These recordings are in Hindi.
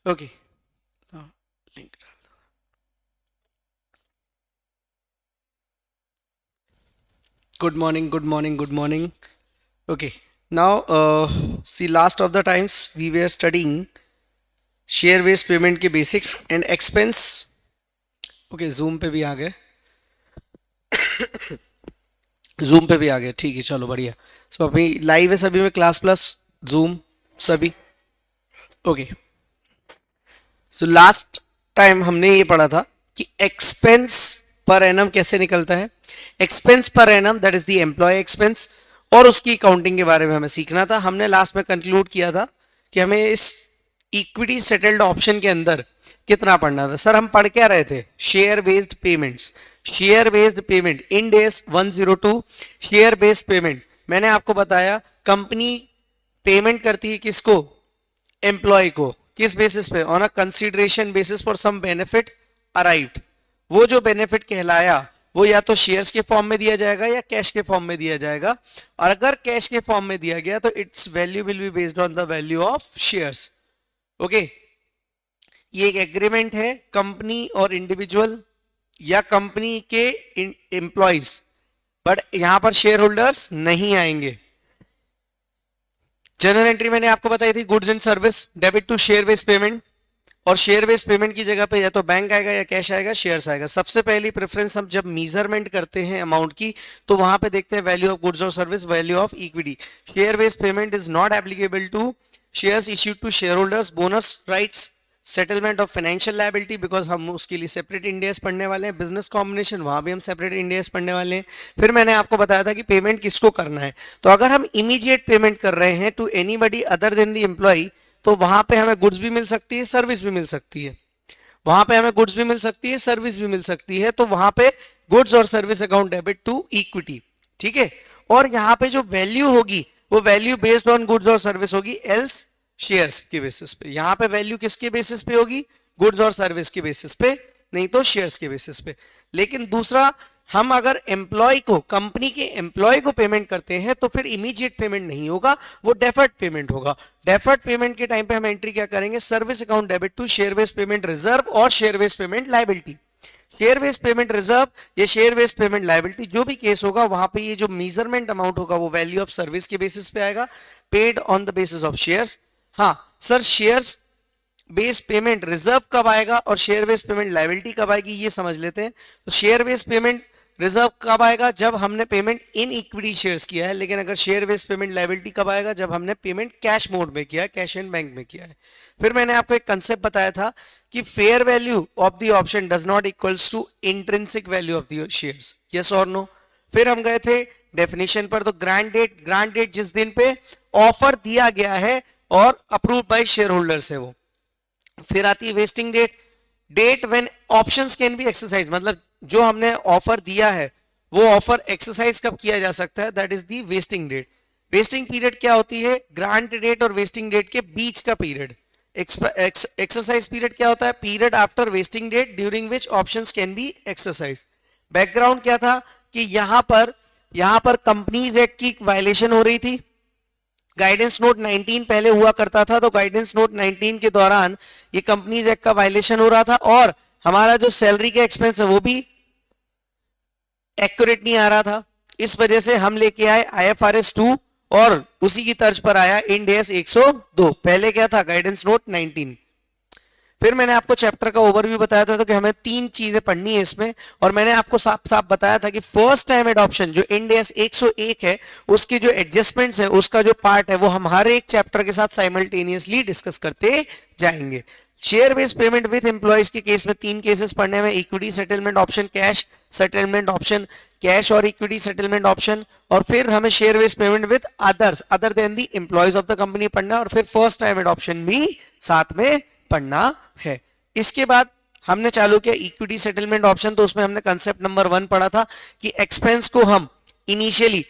ओके, लिंक डाल दो। Good morning, good morning, good morning. Okay, now see last of the times we way are studying share based payment के basics and expense. Okay, Zoom पे भी आ गए, जूम पे भी आ गए, ठीक है, चलो बढ़िया। सो अभी लाइव है सभी में, क्लास प्लस जूम सभी। ओके, सो लास्ट टाइम हमने ये पढ़ा था कि एक्सपेंस पर एनम कैसे निकलता है। एक्सपेंस पर एनम that is the employee expense, और उसकी अकाउंटिंग के बारे में हमें सीखना था। हमने लास्ट में कंक्लूड किया था कि हमें इस इक्विटी सेटल्ड ऑप्शन के अंदर कितना पढ़ना था। सर हम पढ़ क्या रहे थे? Share based payments, share based payment, end S 102 share based payment. मैंने आपको बताया कंपनी पेमेंट करती है किसको? एम्प्लॉय को। किस बेसिस पे? On a consideration basis for some benefit arrived. वो जो बेनिफिट कहलाया वो या तो शेयर्स के फॉर्म में दिया जाएगा या कैश के फॉर्म में दिया जाएगा, और अगर कैश के फॉर्म में दिया गया तो it's value will be based on the value of shares. Okay, ये एक एग्रीमेंट है कंपनी और इंडिविजुअल या कंपनी के एम्प्लॉइज, बट यहां पर शेयर होल्डर्स नहीं आएंगे। जनरल एंट्री मैंने आपको बताई थी, goods and service debit to share based payment, और शेयर बेस्ड पेमेंट की जगह पे या तो बैंक आएगा या कैश आएगा, शेयर्स आएगा। सबसे पहली प्रेफरेंस हम जब मेजरमेंट करते हैं अमाउंट की, तो वहां पे देखते हैं वैल्यू ऑफ गुड्स और service, value of equity. Share based payment is not applicable to shares issued to share holders, bonus rights, settlement of financial liability, because हम उसके लिए सेपरेट इंडियाज पढ़ने वाले हैं। बिजनेस कॉम्बिनेशन, वहां भी हम सेपरेट इंडियाज पढ़ने वाले हैं। फिर मैंने आपको बताया था कि पेमेंट किसको करना है। तो अगर हम इमीडिएट पेमेंट कर रहे हैं to anybody other than the employee, तो वहां पे हमें गुड्स भी मिल सकती है, सर्विस भी मिल सकती है। वहां पे हमें गुड्स भी मिल सकती है, सर्विस भी मिल सकती है, तो वहां पे गुड्स और service account debit to equity. ठीक है, और यहाँ पे जो वैल्यू होगी वो वैल्यू बेस्ड ऑन गुड्स और सर्विस होगी, एल्स शेयर्स के बेसिस पे। यहां पे वैल्यू किसके बेसिस पे होगी? गुड्स और सर्विस के बेसिस पे, नहीं तो शेयर्स के बेसिस पे। लेकिन दूसरा, हम अगर एम्प्लॉय को, कंपनी के एम्प्लॉय को पेमेंट करते हैं तो फिर इमीडिएट पेमेंट नहीं होगा, वो डेफर्ड पेमेंट होगा। डेफर्ड पेमेंट के टाइम पे हम एंट्री क्या करेंगे? Service account debit to share based payment reserve और share based payment liability. Share based payment reserve या शेयर बेस्ड पेमेंट लायबिलिटी, जो भी केस होगा वहां पे ये जो मेजरमेंट अमाउंट होगा वो वैल्यू ऑफ सर्विस के बेसिस पे आएगा, paid on the basis of shares. हाँ sir, shares base payment reserve कब आएगा और शेयर बेस पेमेंट लायबिलिटी कब आएगी, ये समझ लेते हैं। तो शेयर बेस पेमेंट रिजर्व कब आएगा? जब हमने पेमेंट इन इक्विटी शेयर्स किया है। लेकिन अगर शेयर बेस पेमेंट लायबिलिटी कब आएगा? जब हमने पेमेंट कैश मोड में किया है, कैश एंड बैंक में किया है। फिर मैंने आपको एक कंसेप्ट बताया था कि fair value of the option does not equals to intrinsic value of the shares, yes और नो। फिर हम गए थे डेफिनेशन पर। तो ग्रांट डेट, ग्रांट डेट जिस दिन पे ऑफर दिया गया है और अप्रूव बाय शेयर होल्डर्स है वो। फिर आती है vesting date, date when options can be exercise, मतलब जो हमने ऑफर दिया है वो ऑफर एक्सरसाइज कब किया जा सकता है, that is the vesting date. Vesting period क्या होती है? ग्रांट डेट और वेस्टिंग डेट के बीच का पीरियड। एक्सरसाइज पीरियड क्या होता है? Period after vesting date during which options can be exercise. Background क्या था कि यहां पर कंपनीज एक्ट की वायलेशन हो रही थी। गाइडेंस नोट 19 पहले हुआ करता था, तो गाइडेंस नोट 19 के दौरान ये कंपनीज एक्ट का वायलेशन हो रहा था, और हमारा जो सैलरी का एक्सपेंस है वो भी एक्यूरेट नहीं आ रहा था। इस वजह से हम लेके आए IFRS 2, और उसी की तर्ज पर आया इंड AS 102। पहले क्या था? Guidance note 19। फिर मैंने आपको चैप्टर का ओवरव्यू बताया था, तो कि हमें 3 चीजें पढ़नी है इसमें, और मैंने आपको साफ साफ बताया था कि फर्स्ट टाइम एडॉप्शन जो इंड AS 101 है, उसकी जो एडजस्टमेंट्स है, उसका जो पार्ट है, वो हम हर एक चैप्टर के साथ साइमल्टेनियसली डिस्कस करते जाएंगे। Share based payment with employees के केस में 3 केसेस पढ़ने में, equity settlement option, cash settlement option, cash और इक्विटी सेटलमेंट ऑप्शन, और फिर हमें share based payment with others other than the employees of the company पढ़ना, और फिर फर्स्ट टाइम एडॉप्शन भी साथ में पढ़ना है। इसके बाद हमने चालू किया इक्विटी सेटलमेंट ऑप्शन। तो उसमें हमने कंसेप्ट नंबर 1 पढ़ा था कि एक्सपेंस को हम इनिशियली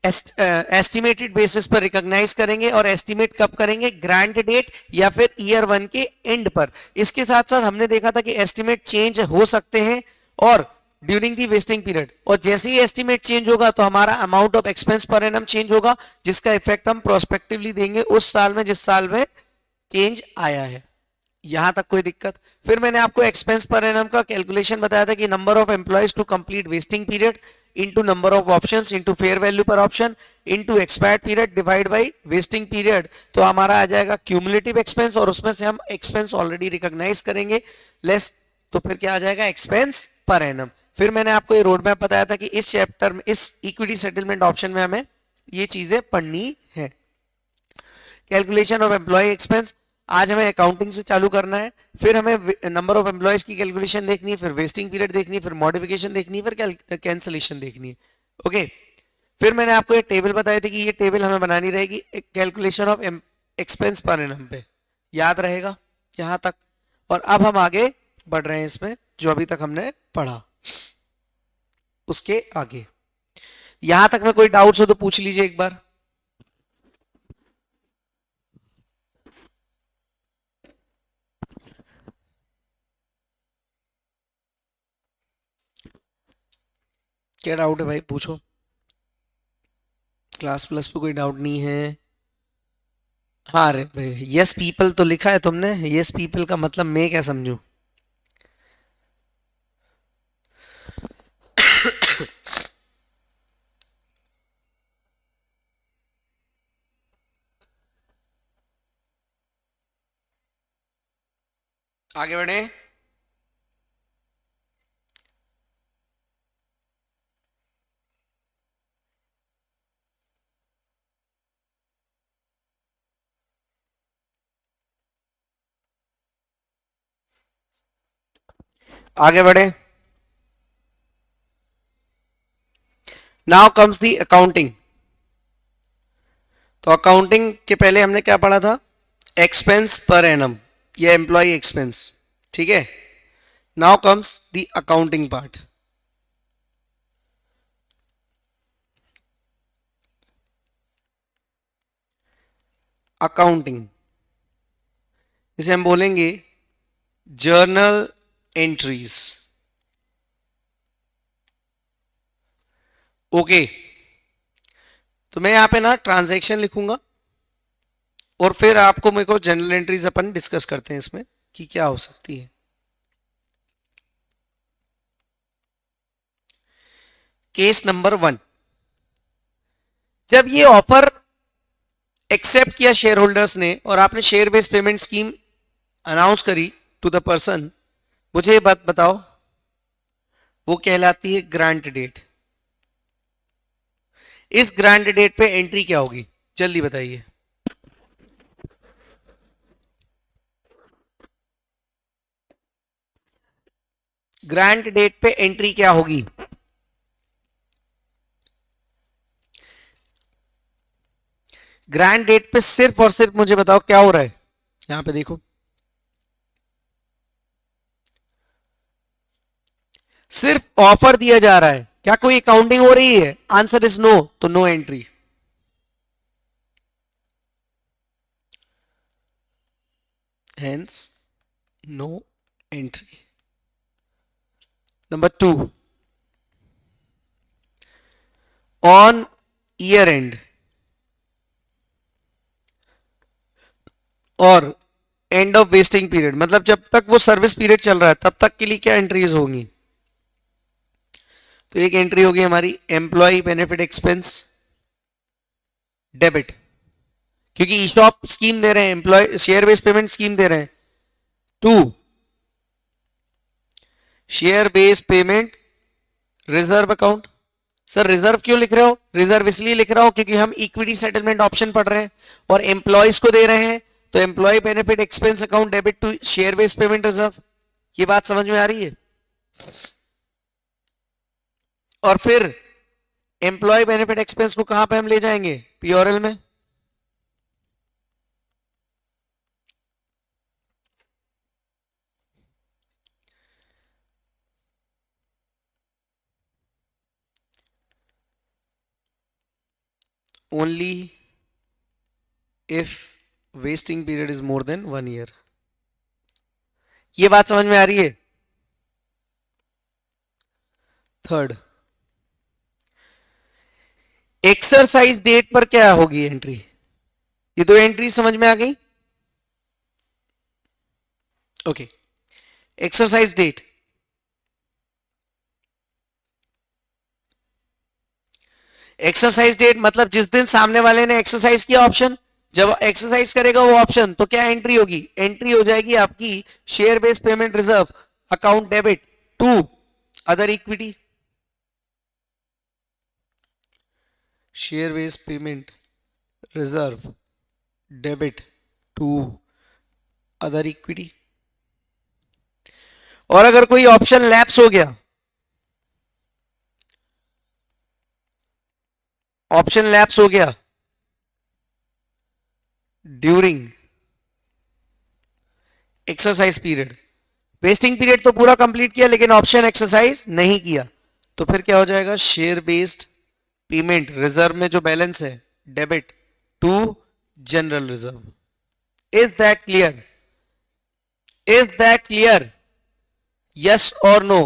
एस्टिमेटेड बेसिस पर रिकॉग्नाइज करेंगे, और एस्टिमेट कब करेंगे? ग्रांट डेट या फिर ईयर 1 के एंड पर। इसके साथ साथ हमने देखा था कि एस्टिमेट चेंज हो सकते हैं और ड्यूरिंग दी वेस्टिंग पीरियड, और जैसे ही एस्टिमेट चेंज होगा तो हमारा amount of expense per annum change होगा, जिसका इफेक्ट हम प्रोस्पेक्टिवली देंगे उस साल में जिस साल में चेंज आया है। यहां तक कोई दिक्कत? फिर मैंने आपको एक्सपेंस पर एनम का कैलकुलेशन बताया था कि number of employees to complete vesting period into number of options into fair value per option into expired period divide by vesting period, तो हमारा आ जाएगा क्यूमुलेटिव एक्सपेंस, और उसमें से हम एक्सपेंस ऑलरेडी रिकॉग्नाइज करेंगे लेस, तो फिर क्या आ जाएगा एक्सपेंस पर एनम। फिर मैंने आपको ये रोड मैप बताया था कि इस चैप्टर में, इस इक्विटी सेटलमेंट ऑप्शन में हमें ये चीजें पढ़नी है। कैलकुलेशन ऑफ एम्प्लॉय एक्सपेंस, आज हमें अकाउंटिंग से चालू करना है, फिर हमें नंबर ऑफ एम्प्लॉयज की कैलकुलेशन देखनी है, फिर वेस्टिंग पीरियड देखनी है, फिर मॉडिफिकेशन देखनी है, फिर कैंसलेशन देखनी है। ओके, फिर मैंने आपको एक टेबल बताई थी कि ये टेबल हमें बनानी रहेगी calculation of expense per annum पे, याद रहेगा यहां तक? और अब हम आगे बढ़ रहे हैं इसमें, जो अभी तक हमने पढ़ा उसके आगे। यहां तक में कोई डाउट्स हो तो पूछ लीजिए एक बार। क्या डाउट है भाई, पूछो। क्लास प्लस पे कोई डाउट नहीं है? हाँ, अरे भाई यस पीपल तो लिखा है तुमने, यस पीपल का मतलब मैं क्या समझूं? आगे बढ़े। आगे बढ़े। Now comes the accounting. तो अकाउंटिंग के पहले हमने क्या पढ़ा था? एक्सपेंस पर एनम या एम्प्लॉय एक्सपेंस, ठीक है। Now comes the accounting part. Accounting इसे हम बोलेंगे जर्नल एंट्रीज। ओके, तो मैं यहां पे ना ट्रांजैक्शन लिखूंगा और फिर आपको मेरे को जनरल एंट्रीज अपन डिस्कस करते हैं इसमें कि क्या हो सकती है। केस नंबर 1, जब ये ऑफर एक्सेप्ट किया शेयर होल्डर्स ने और आपने share based payment scheme announce करी टू द पर्सन, मुझे ये बात बताओ, वो कहलाती है ग्रांट डेट। इस ग्रांट डेट पे एंट्री क्या होगी, जल्दी बताइए। ग्रांट डेट पे एंट्री क्या होगी? ग्रांट डेट पे सिर्फ और सिर्फ मुझे बताओ क्या हो रहा है। यहां पे देखो, सिर्फ ऑफर दिया जा रहा है, क्या कोई अकाउंटिंग हो रही है? आंसर इज नो, तो no entry. Hence no entry. Number 2, on year end or end of vesting period, मतलब जब तक वो सर्विस पीरियड चल रहा है तब तक के लिए क्या एंट्रीज होंगी? तो एक एंट्री होगी हमारी एम्प्लॉय बेनिफिट एक्सपेंस डेबिट, क्योंकि ईशॉप स्कीम दे रहे हैं, employee share based payment scheme दे रहे हैं। 2, share based payment reserve account. Sir reserve क्यों लिख रहे हो? रिजर्व इसलिए लिख रहा हूं क्योंकि हम इक्विटी सेटलमेंट ऑप्शन पढ़ रहे हैं और एम्प्लॉयज को दे रहे हैं, तो employee benefit expense account debit to share based payment reserve. ये बात समझ में आ रही है? और फिर एम्प्लॉय बेनिफिट एक्सपेंस को कहां पे हम ले जाएंगे? पीओरएल में। Only if wasting period is more than 1 year. ये बात समझ में आ रही है? थर्ड, एक्सरसाइज डेट पर क्या होगी एंट्री? ये दो एंट्री समझ में आ गई? Okay, exercise date, exercise date मतलब जिस दिन सामने वाले ने एक्सरसाइज किया ऑप्शन, जब एक्सरसाइज करेगा वो ऑप्शन, तो क्या एंट्री होगी? एंट्री हो जाएगी आपकी share based payment reserve account debit to other equity, share based payment reserve debit to other equity. और अगर कोई ऑप्शन लैप्स हो गया, ऑप्शन लैप्स हो गया during exercise period, wasting period तो पूरा कंप्लीट किया लेकिन ऑप्शन एक्सरसाइज नहीं किया, तो फिर क्या हो जाएगा? शेयर बेस्ड पेमेंट रिजर्व में जो बैलेंस है debit to general reserve. Is that clear? Is that clear? Yes और नो?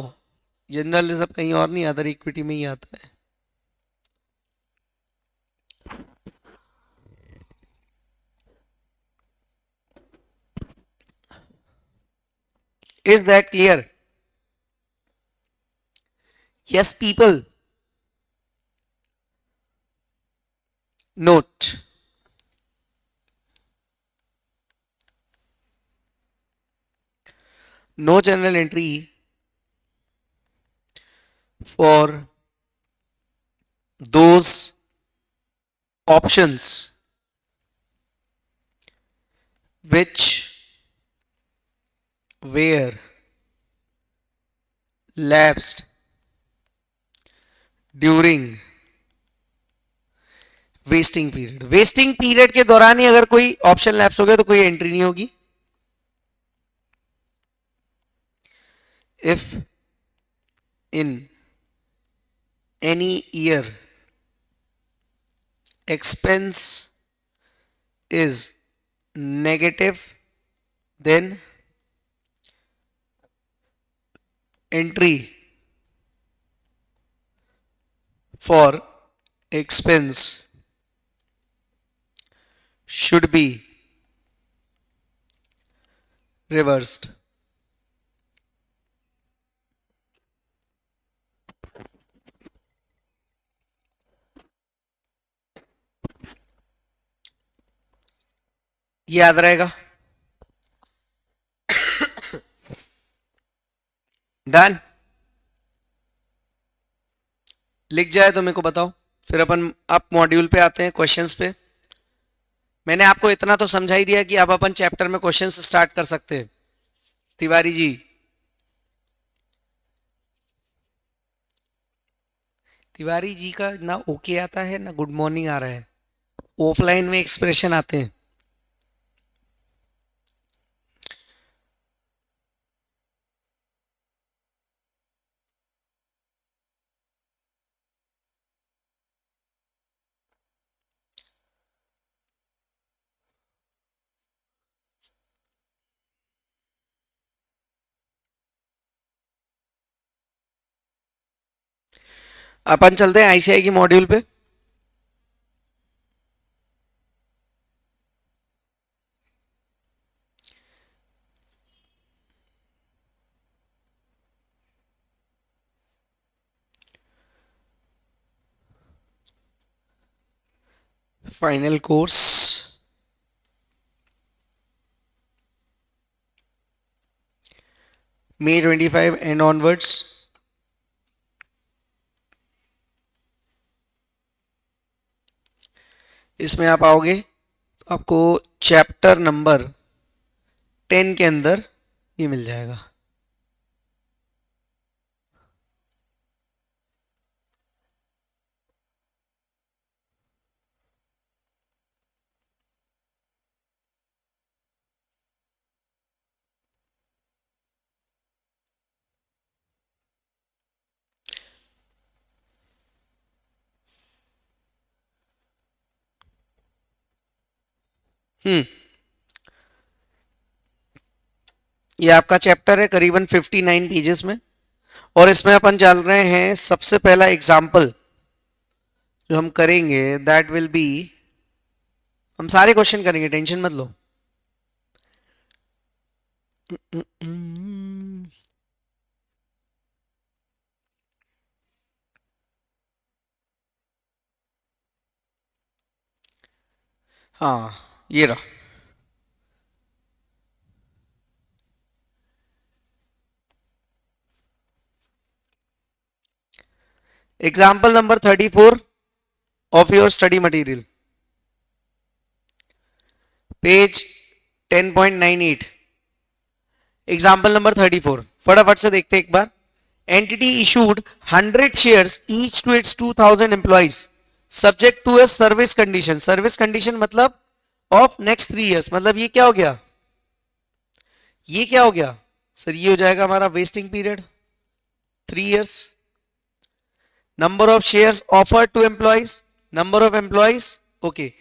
जनरल रिजर्व कहीं और नहीं, अदर इक्विटी में ही आता है। Is that clear? Yes, people. Note. No journal entry for those options which were lapsed during vesting period. Wasting period के दौरान ही अगर कोई ऑप्शन लैप्स हो गया तो कोई एंट्री नहीं होगी। If in any year expense is negative, then entry for expense should be reversed. याद रहेगा? डन? लिख जाए तो मेरे को बताओ, फिर अपन अब मॉड्यूल पे आते हैं, क्वेश्चंस पे। मैंने आपको इतना तो समझा ही दिया कि अब अपन चैप्टर में क्वेश्चंस स्टार्ट कर सकते हैं। तिवारी जी, तिवारी जी का ना ओके आता है ना गुड मॉर्निंग आ रहा है, ऑफलाइन में एक्सप्रेशन आते हैं। अपन चलते हैं आईसीआई की मॉड्यूल पे। Final course May 25 and onwards। इसमें आप आओगे तो आपको चैप्टर नंबर 10 के अंदर ये मिल जाएगा। ये आपका चैप्टर है करीबन 59 पेजेस में, और इसमें अपन चल रहे हैं सबसे पहला एग्जाम्पल जो हम करेंगे दैट विल बी, हम सारे क्वेश्चन करेंगे, टेंशन मत लो। हाँ, ये रहा। Example number 34 of your study material, page 10.98। Example number 34 फटाफट से देखते हैं एक बार। Entity issued 100 shares each to its 2000 employees subject to a service condition. Service condition मतलब ऑफ नेक्स्ट 3 इयर्स। मतलब ये क्या हो गया, ये क्या हो गया सर, ये हो जाएगा हमारा vesting period 3 years. Number of shares offered to employees, number of employees, okay.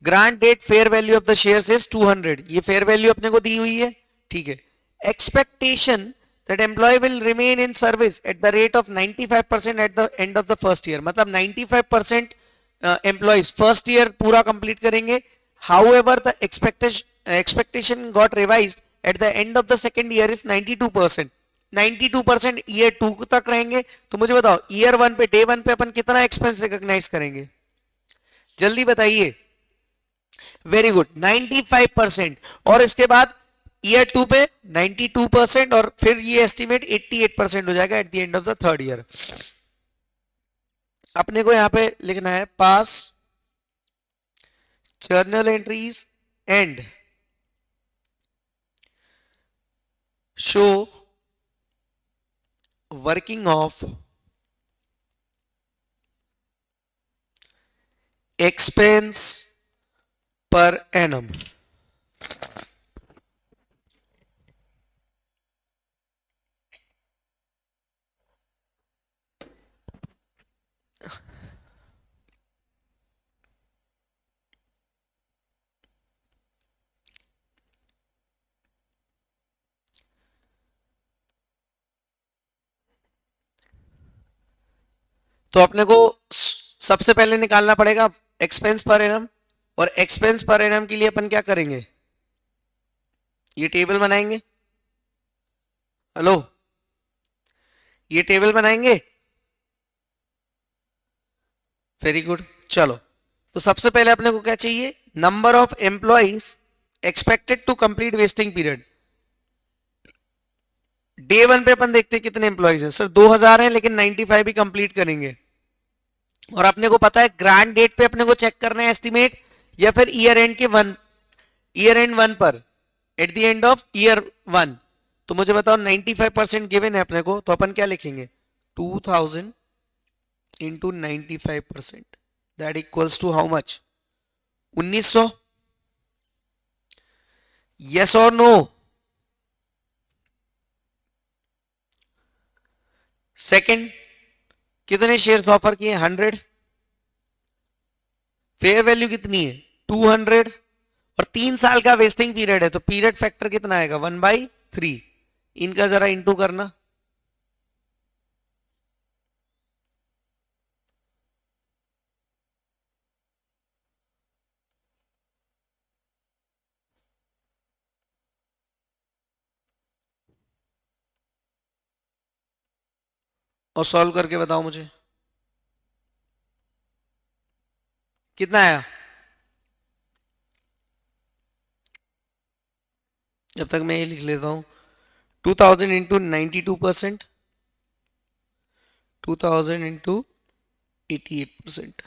Grant date fair value of the shares is 200, ये फेयर वैल्यू अपने को दी हुई है, ठीक है। Expectation that employee will remain in service at the rate of 95% at the end of the first year। मतलब 95% employees first year पूरा complete करेंगे। however the expectation got revised at the end of the second year is 92%। 92% year 2 तक रहेंगे। तो मुझे बताओ ईयर 1 पे, डे 1 पे अपन कितना एक्सपेंस रिकॉग्नाइज करेंगे, जल्दी बताइए। Very good, 95%। और इसके बाद ईयर 2 पे 92% और फिर ये एस्टिमेट 88% हो जाएगा eight the end of the third year. अपने को यहां पे लिखना है पास journal entries and show working of expense per annum. तो अपने को सबसे पहले निकालना पड़ेगा एक्सपेंस पर एनम, और एक्सपेंस पर एनम के लिए अपन क्या करेंगे, ये टेबल बनाएंगे। हेलो, ये टेबल बनाएंगे। वेरी गुड, चलो। तो सबसे पहले अपने को क्या चाहिए, number of employees expected to complete vesting period. Day 1 पे अपन देखते हैं कितने एम्प्लॉइज हैं, सर 2000 हैं, लेकिन 95 भी कंप्लीट करेंगे। और अपने को पता है ग्रांड डेट पे अपने को चेक करना है एस्टिमेट, या फिर ईयर एंड के 1, ईयर एंड 1 पर, eight the end of year 1। तो मुझे बताओ 95% गिवन है अपने को, तो अपन क्या लिखेंगे, 2000 into 95%, that equals to how much, 1900। Yes और नो। सेकंड, कितने शेयर्स ऑफर किए, 100। फेयर वैल्यू कितनी है, 200। और 3 साल का वेस्टिंग पीरियड है, तो पीरियड फैक्टर कितना आएगा, 1/3। इनका जरा इंटू करना। और सॉल्व करके बताओ मुझे कितना आया। जब तक मैं ये लिख लेता हूं, 2000 इंटू 92%, 2000 इंटू 88%,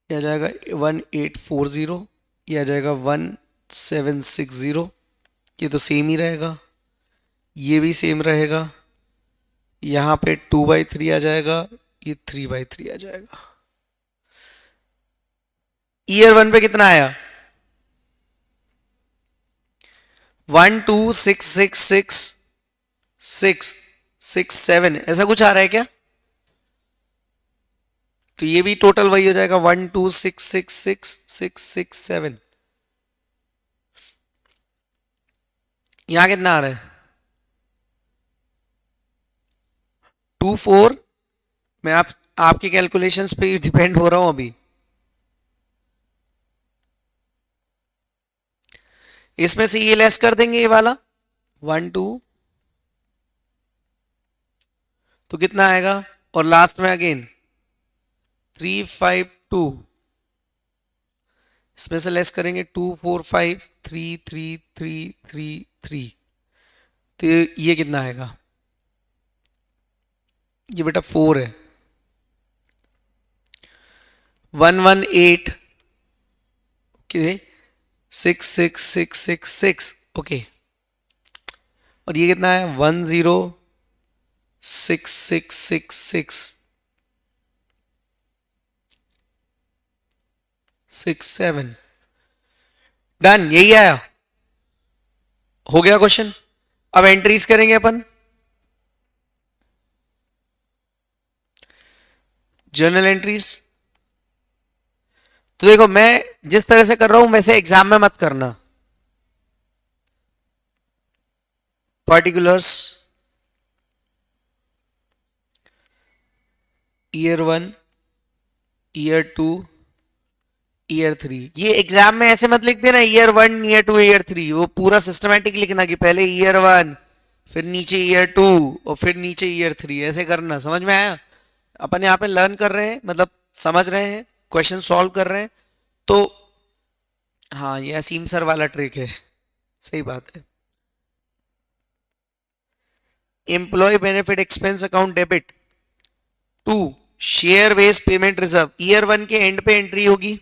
यह आ जाएगा 1840, यह आ जाएगा 1760। ये तो सेम ही रहेगा, ये भी सेम रहेगा। यहाँ पे 2/3 आ जाएगा, ये 3/3 आ जाएगा। ईयर 1 पे कितना आया, 1266667, ऐसा कुछ आ रहा है क्या। तो ये भी टोटल वही हो जाएगा, 1266667। यहां कितना आ रहा है, 24। मैं आपके कैलकुलेशंस पे डिपेंड हो रहा हूं अभी। इसमें से ये लेस कर देंगे ये वाला 1 2, तो कितना आएगा, और लास्ट में अगेन 3 5 2, इसमें से लेस करेंगे 2 4 5 3 3 3 3 3, तो ये कितना आएगा, ये बेटा 4 है, 118, ओके 6 6 6 6 6, ओके, और ये कितना है 1 0 6 6 6 6 6 7, डन, यही आया, हो गया क्वेश्चन। अब एंट्रीज करेंगे अपन, जर्नल एंट्रीज। तो देखो मैं जिस तरह से कर रहा हूं वैसे एग्जाम में मत करना। पर्टिकुलर्स ईयर 1 ईयर 2 ईयर 3, ये एग्जाम में ऐसे मत लिख देना ईयर 1 ईयर 2 ईयर 3, वो पूरा सिस्टमैटिक लिखना कि पहले ईयर 1 फिर नीचे ईयर 2 और फिर नीचे ईयर 3, ऐसे करना। समझ में आया? अपन यहाँ पे लर्न कर रहे हैं, मतलब समझ रहे हैं, क्वेश्चन सॉल्व कर रहे हैं, तो हाँ ये असीम सर वाला ट्रिक है, सही बात है। Employee benefit expense account debit to share based payment reserve, year 1 के एंड पे एंट्री होगी,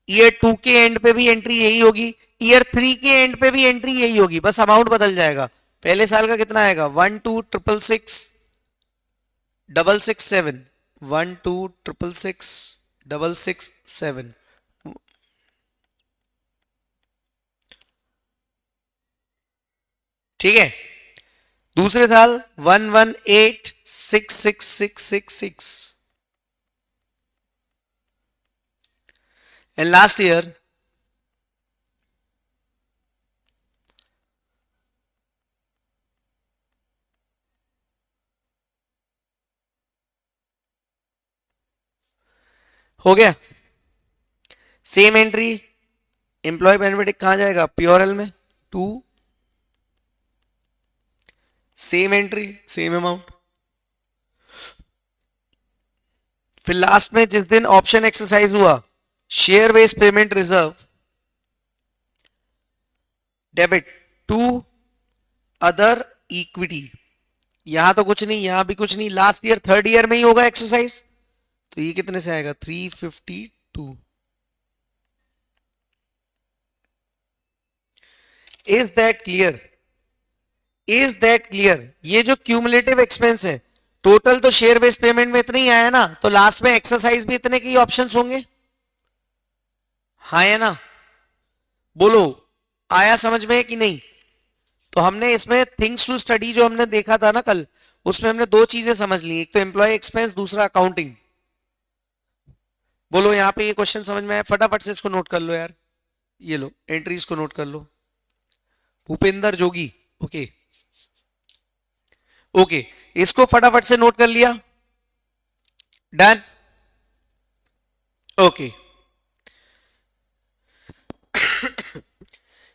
ईयर 2 के एंड पे भी एंट्री यही होगी, ईयर 3 के एंड पे भी एंट्री यही होगी, बस अमाउंट बदल जाएगा। पहले साल का कितना आएगा 1 2 6 6 6 6 7, 1 2 6 6 6 7, ठीक है। दूसरे साल 1 1 8 6 6 6 6 6, एंड लास्ट ईयर हो गया। सेम एंट्री एम्प्लॉय बेनिफिट कहां जाएगा, प्योरल में 2, सेम एंट्री सेम अमाउंट, फिर लास्ट में जिस दिन ऑप्शन एक्सरसाइज हुआ share based payment reserve debit to other equity, यहां तो कुछ नहीं यहां भी कुछ नहीं, लास्ट ईयर थर्ड ईयर में ही होगा एक्सरसाइज, तो ये कितने से आएगा 352। Is that clear? Is that clear? ये जो क्यूमुलेटिव एक्सपेंस है टोटल तो शेयर बेस्ड पेमेंट में इतने ही आया ना, तो लास्ट में एक्सरसाइज भी इतने के ही ऑप्शंस होंगे, हाँ है ना? बोलो आया समझ में कि नहीं? तो हमने इसमें थिंग्स टू स्टडी जो हमने देखा था ना कल, उसमें हमने दो चीजें समझ ली, एक तो एम्प्लॉय एक्सपेंस, दूसरा अकाउंटिंग। बोलो यहाँ पे ये क्वेश्चन समझ में आया? फटाफट से इसको नोट कर लो यार, ये लो एंट्रीज को नोट कर लो। भूपेंद्र जोगी, ओके ओके, इसको फटाफट से नोट कर लिया, done, okay.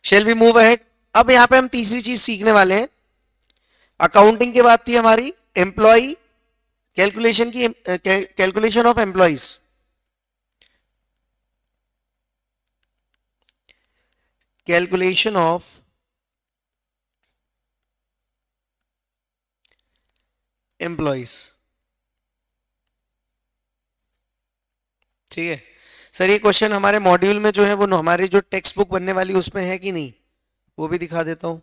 Shall we move ahead? अब यहां पे हम तीसरी चीज सीखने वाले हैं। अकाउंटिंग की बात थी हमारी, एम्प्लॉय कैलकुलेशन की, calculation of employees, calculation of employees, ठीक है सर। ये क्वेश्चन हमारे मॉड्यूल में जो है वो हमारी जो टेक्स्ट बुक बनने वाली उसमें है कि नहीं, वो भी दिखा देता हूं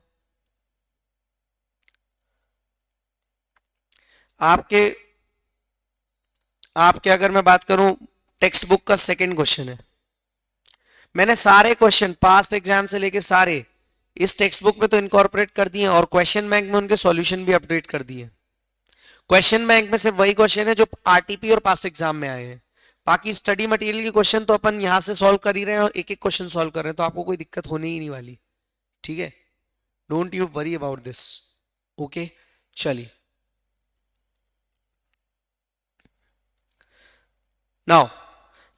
आपके। आपके अगर मैं बात करूं टेक्स्ट बुक का सेकंड क्वेश्चन है, मैंने सारे क्वेश्चन पास्ट एग्जाम से लेके सारे इस टेक्स्ट बुक में तो इनकॉर्पोरेट कर दिए, और क्वेश्चन बैंक में उनके सॉल्यूशन भी अपडेट कर दिए। क्वेश्चन बैंक में सिर्फ वही क्वेश्चन है जो आरटीपी और पास्ट एग्जाम में आए हैं, बाकी स्टडी मटेरियल के क्वेश्चन तो अपन यहां से सॉल्व कर ही रहे हैं और एक एक क्वेश्चन सॉल्व कर रहे हैं, तो आपको कोई दिक्कत होने ही नहीं वाली, ठीक है? Don't you worry about this, okay. चलिए नाउ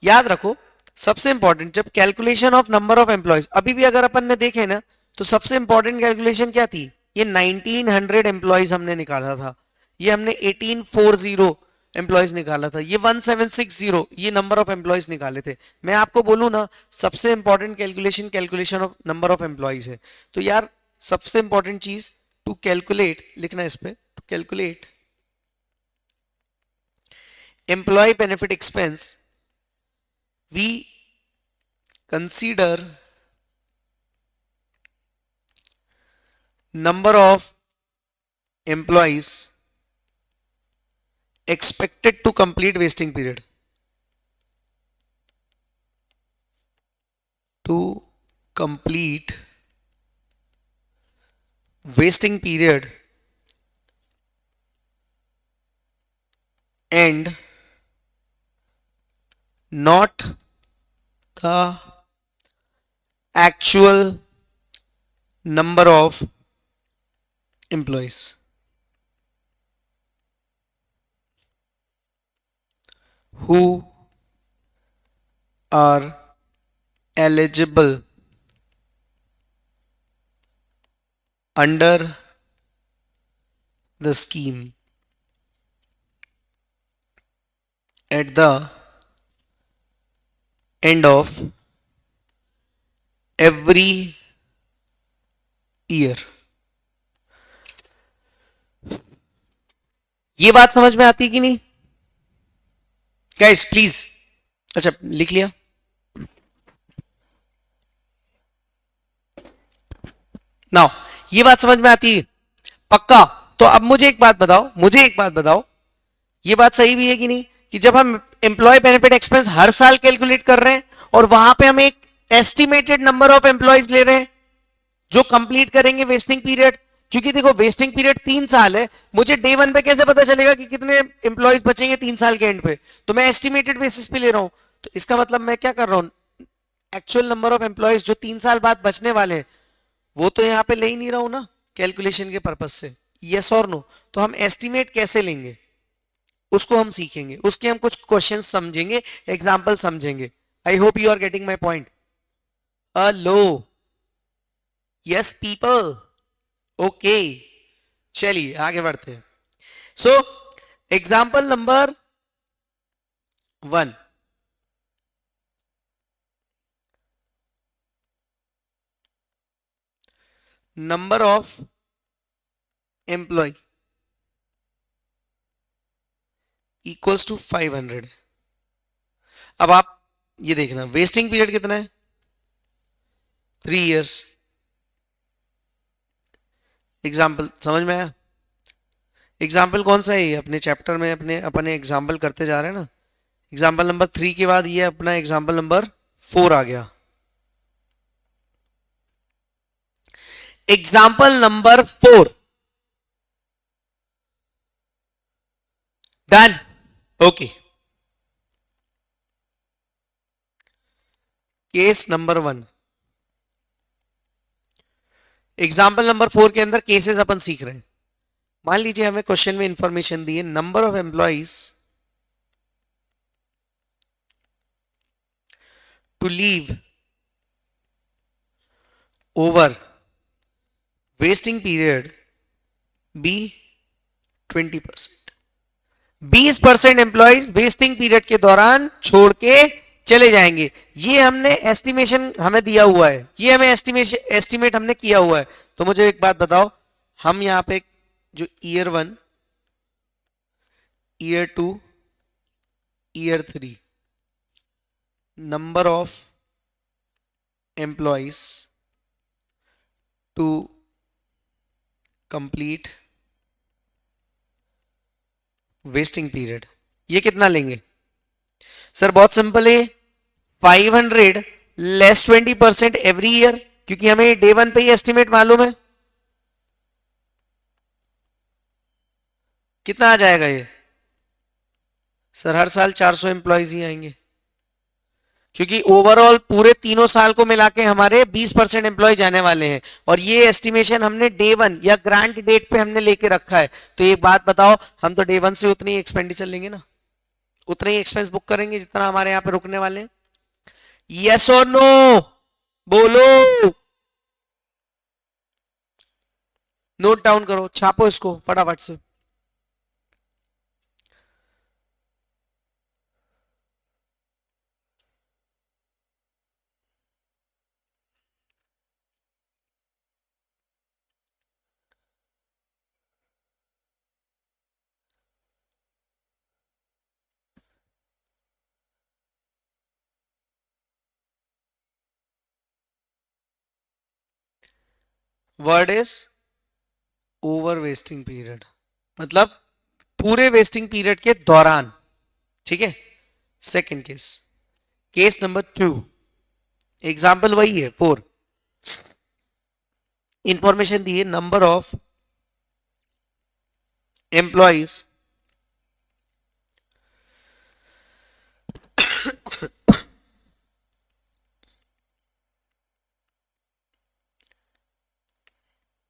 याद रखो, सबसे इंपॉर्टेंट जब calculation of number of employees, अभी भी अगर अपन ने देखे ना तो सबसे इंपॉर्टेंट कैलकुलेशन क्या थी, ये 1900 एम्प्लॉयज हमने निकाला था, ये हमने 1840 एम्प्लॉयज निकाला था, ये 1760 ये नंबर ऑफ एम्प्लॉयज निकाले थे। मैं आपको बोलूं ना सबसे important calculation calculation of number of employees है। तो यार सबसे इंपॉर्टेंट चीज टू कैलकुलेट, लिखना इस पे, to calculate employee benefit expense we consider number of employees expected to complete wasting period, to complete wasting period and not the actual number of employees who are eligible under the scheme at the end of every year। ये बात समझ में आती कि नहीं गाइस प्लीज? अच्छा लिख लिया। नाउ ये बात समझ में आती है पक्का? तो अब मुझे एक बात बताओ, ये बात सही भी है कि नहीं कि जब हम एम्प्लॉय बेनिफिट एक्सपेंस हर साल कैलकुलेट कर रहे हैं और वहां पे हम एक एस्टिमेटेड नंबर ऑफ एम्प्लॉयज ले रहे हैं जो कंप्लीट करेंगे वेस्टिंग पीरियड, क्योंकि देखो वेस्टिंग पीरियड 3 साल है, मुझे डे 1 पे कैसे पता चलेगा कि कितने एम्प्लॉयज बचेंगे 3 साल के एंड पे? तो मैं एस्टिमेटेड बेसिस पे ले रहा हूं। तो इसका मतलब मैं क्या कर रहा हूं, एक्चुअल नंबर ऑफ एम्प्लॉयज जो 3 साल बाद बचने वाले हैं वो तो यहां पे ले ही नहीं रहा हूं ना कैलकुलेशन के पर्पज से। यस और नो? तो हम एस्टिमेट कैसे लेंगे उसको हम सीखेंगे, उसके हम कुछ क्वेश्चन समझेंगे, एग्जाम्पल समझेंगे। I hope you are getting my point. Hello yes people, okay चलिए आगे बढ़ते हैं। So example number 1, number of employee equals to 500। अब आप ये देखना वेस्टिंग पीरियड कितना है, 3 इयर्स। एग्जाम्पल समझ में आया? एग्जाम्पल कौन सा है ये अपने चैप्टर में अपने एग्जाम्पल करते जा रहे हैं ना। एग्जाम्पल नंबर 3 के बाद ये अपना एग्जाम्पल नंबर 4 आ गया। Example number 4 done, okay. Case number 1, example number 4 के अंदर केसेस अपन सीख रहे हैं। मान लीजिए हमें क्वेश्चन में इंफॉर्मेशन दी है number of employees to leave over vesting period be 20%। 20% employees vesting period के दौरान छोड़ के चले जाएंगे। ये हमने एस्टिमेशन हमें दिया हुआ है, ये हमें एस्टिमेट हमने किया हुआ है। तो मुझे एक बात बताओ, हम यहां पे जो year 1, year 2, year 3 number of employees to complete vesting period, ये कितना लेंगे? सर बहुत सिंपल है, 500 लेस 20% एवरी ईयर, क्योंकि हमें डे 1 पे ही एस्टिमेट मालूम है। कितना आ जाएगा ये? सर हर साल 400 एम्प्लॉयज ही आएंगे, क्योंकि ओवरऑल पूरे तीनों साल को मिला के हमारे 20% एम्प्लॉय जाने वाले हैं, और ये एस्टिमेशन हमने डे 1 या ग्रांट डेट पे हमने लेके रखा है। तो एक बात बताओ, हम तो डे 1 से उतनी एक्सपेंडिचर लेंगे ना, उतना ही एक्सपेंस बुक करेंगे जितना हमारे यहाँ पे रुकने वाले हैं। यस और नो बोलो, नोट डाउन करो, छापो इसको फटाफट से। Word is over vesting period, मतलब पूरे वेस्टिंग पीरियड के दौरान, ठीक है। Second case, case number 2, example वही है 4, इंफॉर्मेशन दी है number of employees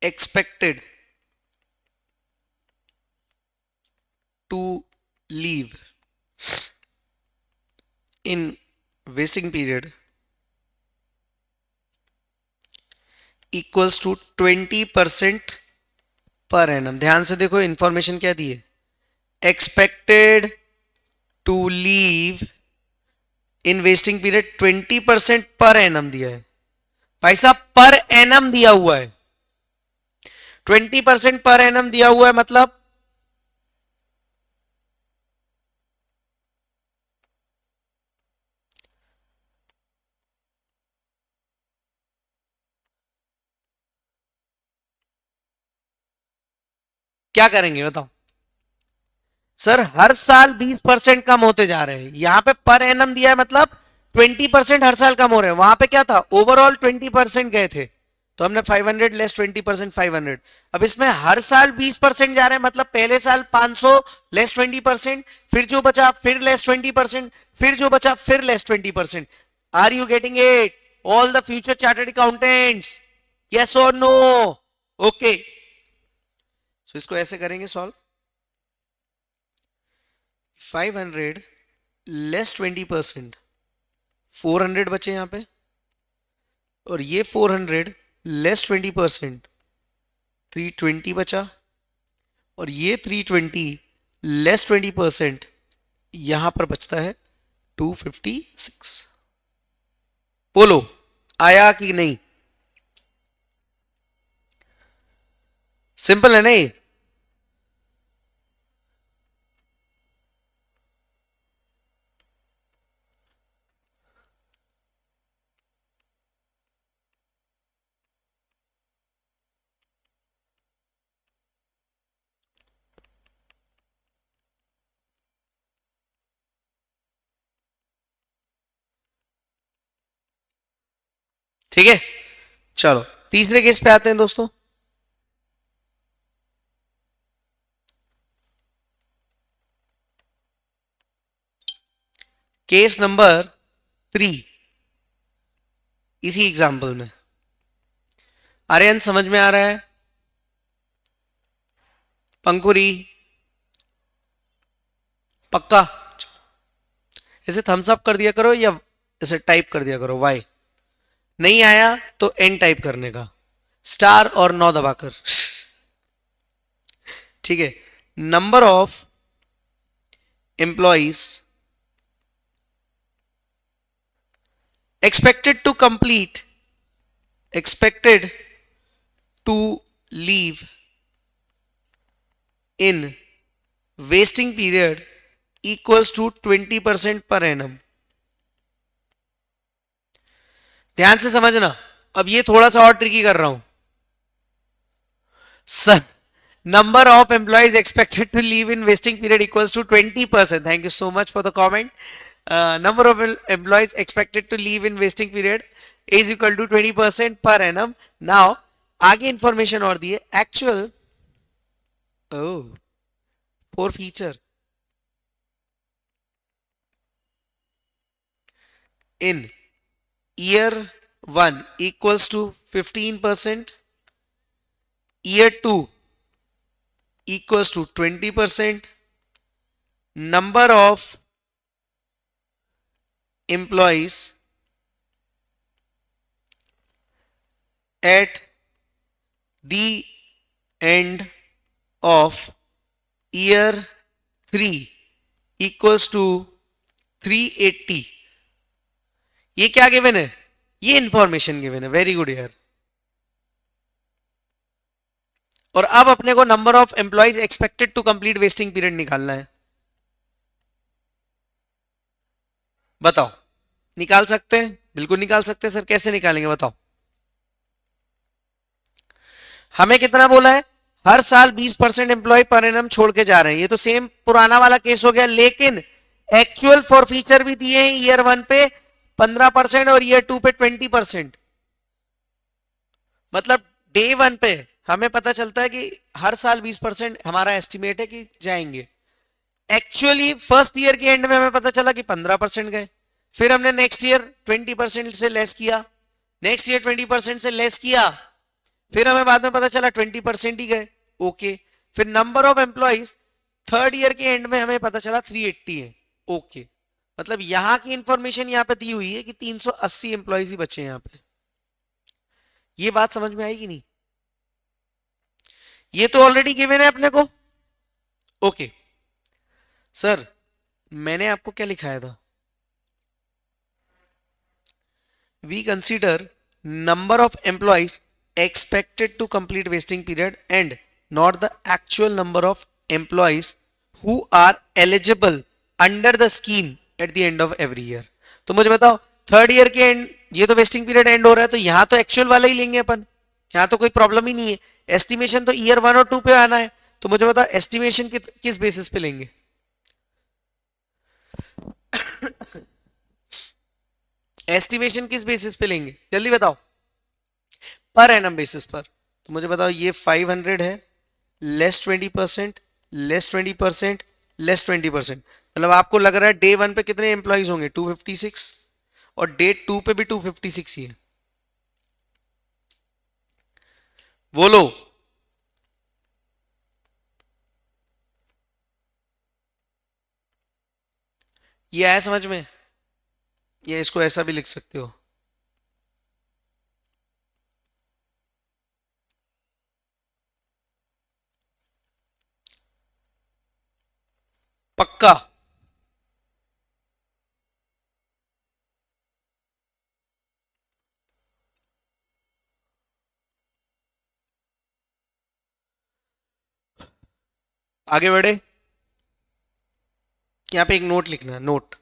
expected to leave in vesting period equals to 20% per annum. ध्यान से देखो इंफॉर्मेशन क्या दी है, expected to leave in vesting period 20% per annum दिया है। भाई साहब पर एनम दिया हुआ है, 20% पर एनम दिया हुआ है, मतलब क्या करेंगे बताओ सर, हर साल 20% कम होते जा रहे हैं, यहां पे पर एनम दिया है मतलब 20% हर साल कम हो रहे हैं। वहां पे क्या था, ओवरऑल 20% गए थे, तो हमने 500 लेस 20% 500। अब इसमें हर साल 20% जा रहे हैं, मतलब पहले साल 500 लेस 20%, फिर जो बचा फिर लेस 20%, फिर जो बचा फिर less 20%। Are you getting it all the future chartered accountants, yes और नो? ओके, सो इसको ऐसे करेंगे सॉल्व, 500 लेस 20%, 400 बचे यहां पे, और ये 400 लेस 20%, 320 बचा, और ये 320 लेस 20% यहां पर बचता है 256। बोलो आया कि नहीं? सिंपल है ना ये? ठीक है, चलो तीसरे केस पे आते हैं दोस्तों। केस नंबर 3, इसी एग्जांपल में आर्यन समझ में आ रहा है? पंकुरी पक्का? ऐसे थम्स अप कर दिया करो या ऐसे टाइप कर दिया करो वाई। नहीं आया तो एन टाइप करने का, स्टार और 9 दबाकर। ठीक है, number of employees expected to complete, expected to leave in wasting period equals to 20% per annum। ध्यान से समझना, अब ये थोड़ा सा और ट्रिकी कर रहा हूं sir. number of employees expected to leave in vesting period equals to 20%, thank you so much for the comment। number of employees expected to leave in vesting period is equal to 20% per annum। now आगे इंफॉर्मेशन और दी है, actual four feature in year 1 equals to 15%, year 2 equals to 20%, number of employees at the end of year 3 equals to 380। ये क्या गिवन है? ये इंफॉर्मेशन गिवन है। वेरी गुड यार। और अब अपने को number of employees expected to complete vesting period निकालना है। बताओ, निकाल सकते हैं? बिल्कुल निकाल सकते हैं सर। कैसे निकालेंगे बताओ? हमें कितना बोला है? हर साल 20% एम्प्लॉय पर एनम छोड़ के जा रहे हैं। ये तो सेम पुराना वाला केस हो गया, लेकिन एक्चुअल फॉर फीचर भी दिए हैं ईयर 1 पे 15% और ईयर 2 पे 20%। मतलब डे 1 पे हमें पता चलता है कि हर साल 20% हमारा एस्टिमेट है कि जाएंगे। एक्चुअली फर्स्ट ईयर के एंड में हमें पता चला कि 15% गए। फिर हमने नेक्स्ट ईयर 20% से लेस किया, नेक्स्ट ईयर 20% से लेस किया, फिर हमें बाद में पता चला 20% ही गए। ओके। फिर number of employees third year के एंड में हमें पता चला 380 है। ओके। मतलब यहां की इंफॉर्मेशन यहां पे दी हुई है कि 380 एम्प्लॉइज ही बचे हैं यहां पे। ये बात समझ में आई कि नहीं? ये तो ऑलरेडी गिवन है अपने को। ओके सर, मैंने आपको क्या लिखाया था? We consider number of employees expected to complete vesting period and not the actual number of employees who are eligible under the scheme at the end of every year। तो मुझे बताओ, थर्ड ईयर के एंड, ये तो वेस्टिंग पीरियड एंड हो रहा है, तो यहां तो एक्चुअल वाला ही लेंगे अपन, यहां तो कोई प्रॉब्लम ही नहीं है। एस्टिमेशन तो ईयर 1 और 2 पे आना है। तो मुझे बताओ एस्टिमेशन किस बेसिस पे लेंगे? एस्टिमेशन किस बेसिस पे लेंगे? जल्दी बताओ। पर एनम बेसिस पर। तो मुझे बताओ, ये 500 है, लेस 20%, लेस 20%, लेस 20%। मतलब आपको लग रहा है डे 1 पे कितने एम्प्लॉइज होंगे? 256। और डे 2 पे भी 256 ही है। बोलो। ये आया समझ में? या इसको ऐसा भी लिख सकते हो? पक्का? आगे बढ़े। यहां पे एक नोट लिखना है, note.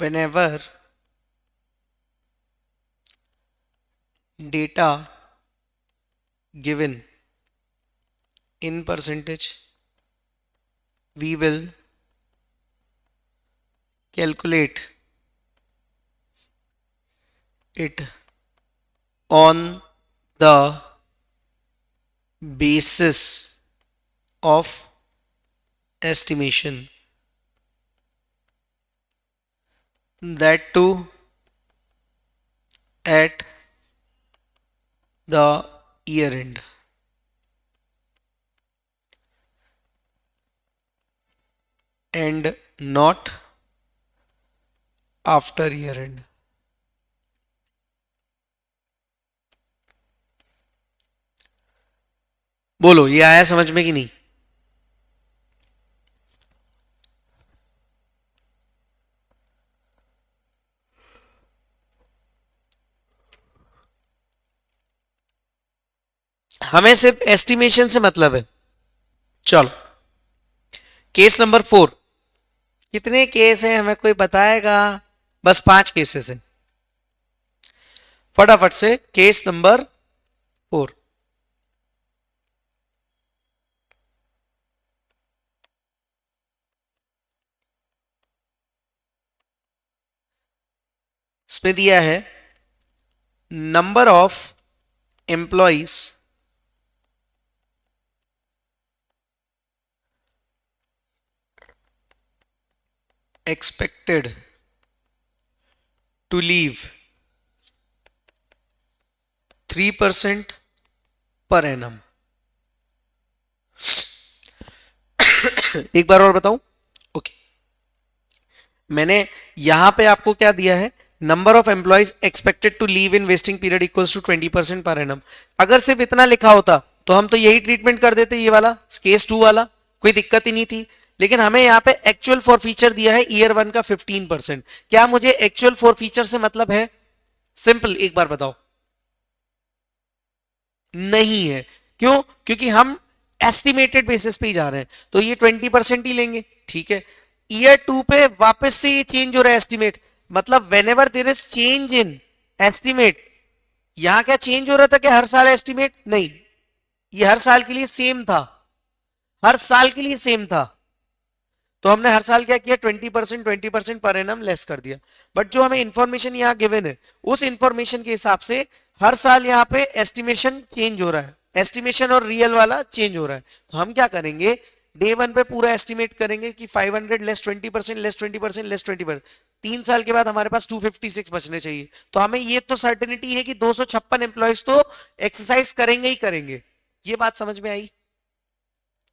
whenever data given in percentage, we will calculate it on the basis of estimation, that too at the year end। and not after year end। बोलो, ये आया समझ में कि नहीं? हमें सिर्फ एस्टिमेशन से मतलब है। चलो, केस नंबर 4। कितने केस हैं हमें कोई बताएगा? बस 5 केसेस हैं। फटाफट से केस नंबर 4। इसमें दिया है number of employees expected to leave 3% per annum। एक बार और बताऊं? ओके। मैंने यहां पे आपको क्या दिया है? Number of employees expected to leave in vesting period equals to 20% per annum. अगर सिर्फ इतना लिखा होता तो हम तो यही ट्रीटमेंट कर देते, ये वाला केस 2 वाला, कोई दिक्कत ही नहीं थी। लेकिन हमें यहाँ पे एक्चुअल फॉर फीचर दिया है ईयर 1 का 15%। क्या मुझे एक्चुअल फॉर फीचर से मतलब है? सिंपल, एक बार बताओ। नहीं है। क्यों? क्योंकि हम एस्टिमेटेड बेसिस पे ही जा रहे हैं, तो ये 20% ही लेंगे। ठीक है, ईयर 2 पे वापस से ये चेंज हो रहा है एस्टिमेट, मतलब when ever there is change in estimate. यहां क्या चेंज हो रहा था कि हर साल एस्टिमेट? नहीं, ये हर साल के लिए सेम था, हर साल के लिए सेम था। तो हमने हर साल क्या किया? 20% पर एनम लेस कर दिया। बट जो हमें इंफॉर्मेशन यहाँ गिवन है, उस इंफॉर्मेशन के हिसाब से हर साल यहाँ पे एस्टिमेशन चेंज हो रहा है, एस्टिमेशन और रियल वाला चेंज हो रहा है। तो हम क्या करेंगे? डे 1 पे पूरा एस्टिमेट करेंगे कि 500 लेस 20% लेस 20% लेस 20%। 3 साल के बाद हमारे पास 256 बचने चाहिए। तो हमें ये तो सर्टेनिटी है कि 256 एम्प्लॉयज तो एक्सरसाइज करेंगे ही करेंगे। ये बात समझ में आई?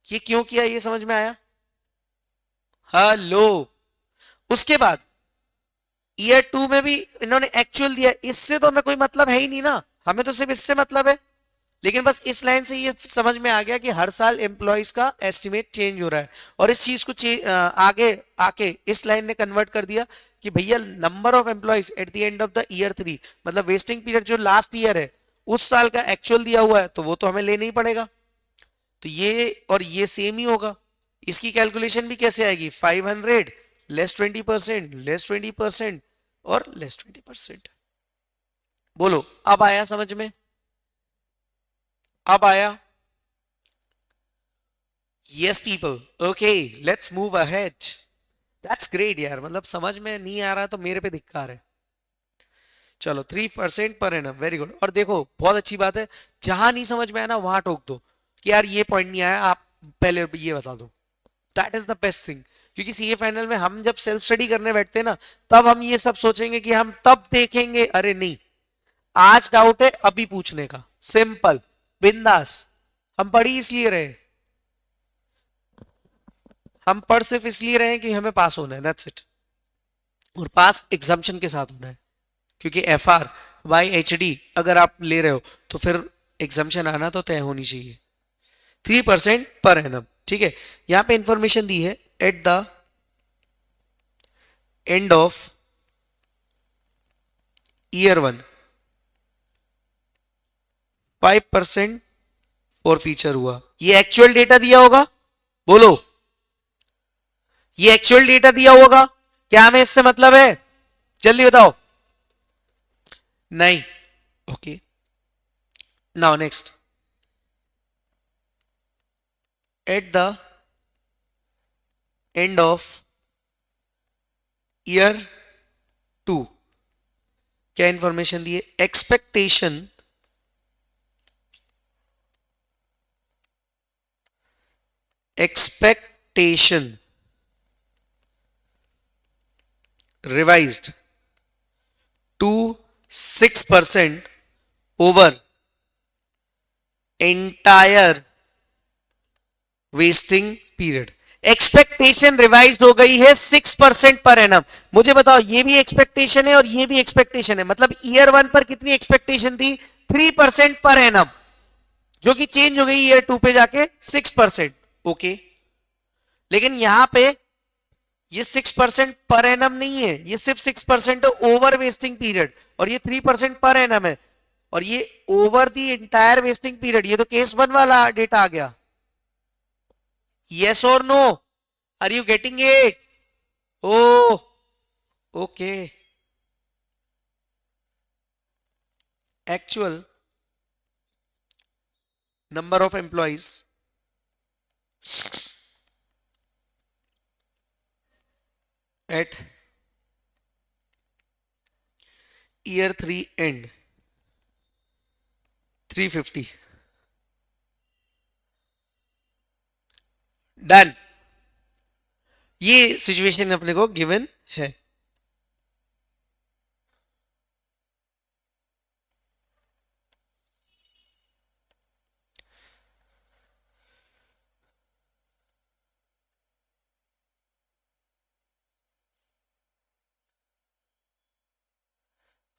ये क्यों किया, ये समझ में आया? हेलो। उसके बाद ईयर 2 में भी इन्होंने एक्चुअल दिया, इससे तो हमें कोई मतलब है ही नहीं ना, हमें तो सिर्फ इससे मतलब है। लेकिन बस इस लाइन से ये समझ में आ गया कि हर साल एम्प्लॉयज का एस्टिमेट चेंज हो रहा है, और इस चीज को आगे आके इस लाइन ने कन्वर्ट कर दिया कि भैया number of employees eight the end of the year 3, मतलब वेस्टिंग पीरियड जो लास्ट ईयर है उस साल का एक्चुअल दिया हुआ है, तो वो तो हमें लेना ही पड़ेगा। तो ये और ये सेम ही होगा। इसकी कैलकुलेशन भी कैसे आएगी? 500 लेस 20% लेस 20% और लेस 20%। बोलो, अब आया समझ में? अब आया? Yes people, okay, let's move ahead. That's great यार, मतलब समझ में नहीं आ रहा तो मेरे पे धिक्कार है। चलो 3% पर एनम, वेरी गुड। और देखो बहुत अच्छी बात है, जहां नहीं समझ में आया ना वहां टोक दो कि यार ये पॉइंट नहीं आया, आप पहले ये बता दो। That is the best thing. क्योंकि सीए फाइनल में हम जब सेल्फ स्टडी करने बैठते हैं ना, तब हम ये सब सोचेंगे कि हम तब देखेंगे। अरे नहीं, आज डाउट है अभी पूछने का, सिंपल, बिंदास। हम पढ़ ही इसलिए रहे, हम पढ़ सिर्फ इसलिए रहे कि हमें पास होना है, दैट्स इट। और पास एग्जाम्पशन के साथ होना है, क्योंकि F R Y H D अगर आप ले रहे हो तो फिर एग्जाम्पशन आना तो तय होनी चाहिए। 3% पर एनम, ठीक है। यहां पे इंफॉर्मेशन दी है eight the end of year 1 5% for feature हुआ। ये एक्चुअल डेटा दिया होगा, बोलो, ये एक्चुअल डेटा दिया होगा। क्या हमें इससे मतलब है? जल्दी बताओ। नहीं, okay. Now next, at the end of year 2 क्या इंफॉर्मेशन दी है? Expectation expectation revised to 6% over entire vesting period. Expectation revise हो गई है 6% पर एनम। मुझे बताओ, ये भी एक्सपेक्टेशन है और ये भी एक्सपेक्टेशन है, मतलब ईयर 1 पर कितनी एक्सपेक्टेशन थी? 3% पर एनम, जो कि चेंज हो गई ईयर 2 पे जाके 6%। ओके, लेकिन यहां पे ये 6% पर एनम नहीं है, ये सिर्फ 6% ओवर वेस्टिंग पीरियड, और ये 3% पर एनम है, और ये over the entire wasting period. ये तो केस 1 वाला डेटा आ गया। यस और no? Are you getting it? Oh, okay. Actual number of employees at year 3 end 350। Done. ये सिचुएशन अपने को गिवन है।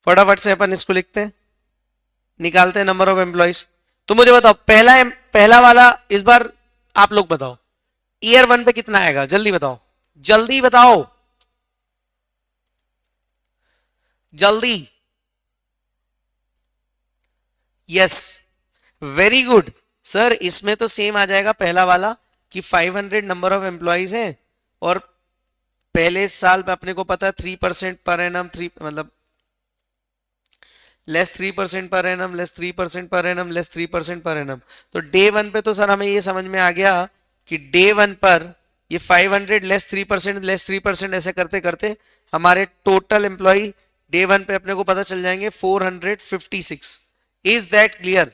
फटाफट से अपन इसको लिखते हैं, निकालते हैं नंबर ऑफ एम्प्लॉइज। तो मुझे बताओ पहला वाला इस बार आप लोग बताओ, ईयर 1 पे कितना आएगा, जल्दी बताओ, जल्दी बताओ, जल्दी। यस, वेरी गुड सर, इसमें तो सेम आ जाएगा पहला वाला कि 500 नंबर ऑफ एम्प्लॉइज हैं और पहले साल में अपने को पता है 3% पर एनम, 3 मतलब less 3% per annum, less 3% per annum, less 3% per annum. तो डे 1 पे तो सर हमें ये समझ में आ गया कि डे 1 पर ये 500 लेस 3% ऐसे करते करते हमारे टोटल एम्प्लॉय डे 1 पे अपने को पता चल जाएंगे 456। Is that clear?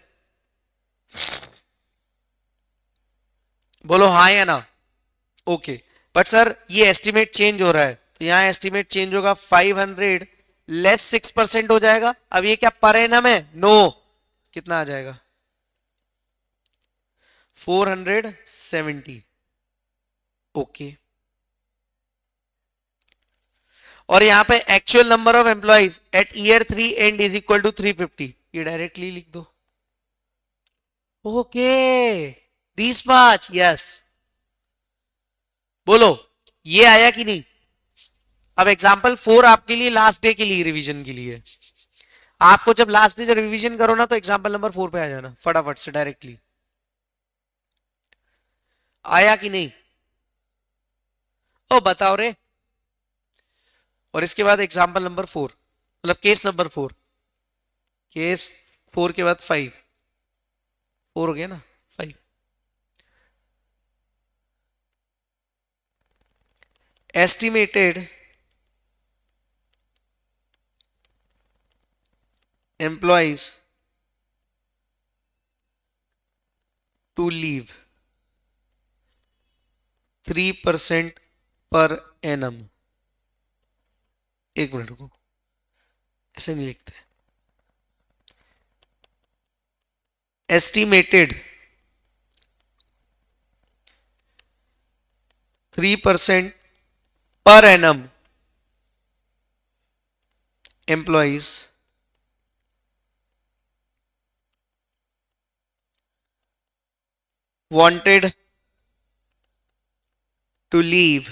बोलो हाँ या ना। ओके, बट सर ये एस्टिमेट चेंज हो रहा है, तो यहां एस्टिमेट चेंज होगा, 500 लेस 6% हो जाएगा। अब ये क्या पर एनम है? नो, कितना आ जाएगा? 470। ओके, और यहां पे actual number of employees at year 3 end is equal to 350, ये डायरेक्टली लिख दो। Okay, this much, yes. बोलो ये आया कि नहीं? अब एग्जाम्पल 4 आपके लिए लास्ट डे के लिए रिवीजन के लिए, आपको जब लास्ट डे जब रिवीजन करो ना तो एग्जाम्पल नंबर 4 पे आ जाना फटाफट से डायरेक्टली। आया कि नहीं? ओ बताओ रे। और इसके बाद एग्जाम्पल नंबर 4, मतलब केस नंबर 4, केस 4 के बाद 5, 4 हो गया ना, 5। Estimated employees to leave 3% per annum. एक मिनट रुको, ऐसे नहीं लिखते। Estimated 3% per annum employees wanted to leave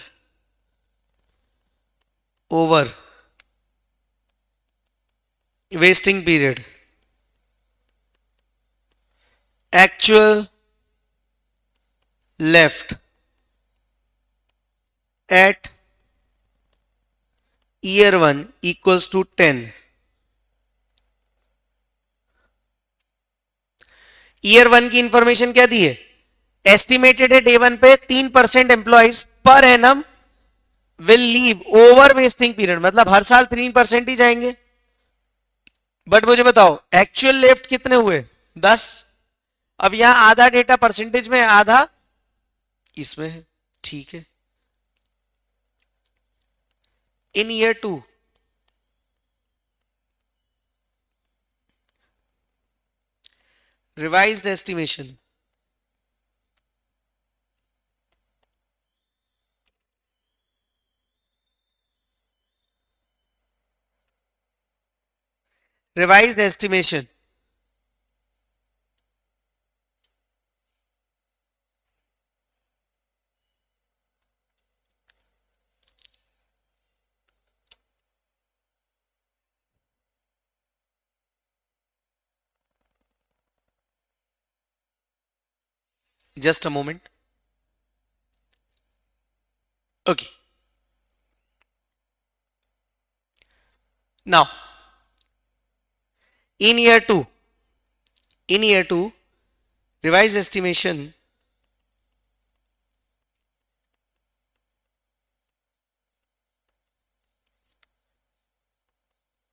over wasting period, actual left at year 1 equals to 10। Year 1 की इंफॉर्मेशन क्या दी है? एस्टिमेटेड है डे 1 पे 3% employees per annum will leave over vesting period, मतलब हर साल 3% ही जाएंगे। बट मुझे बताओ एक्चुअल लेफ्ट कितने हुए? 10। अब यहां आधा डेटा परसेंटेज में, आधा इसमें है, ठीक है। In year 2 revised estimation, revised estimation just a moment, okay, now in year 2, in year 2 revised estimation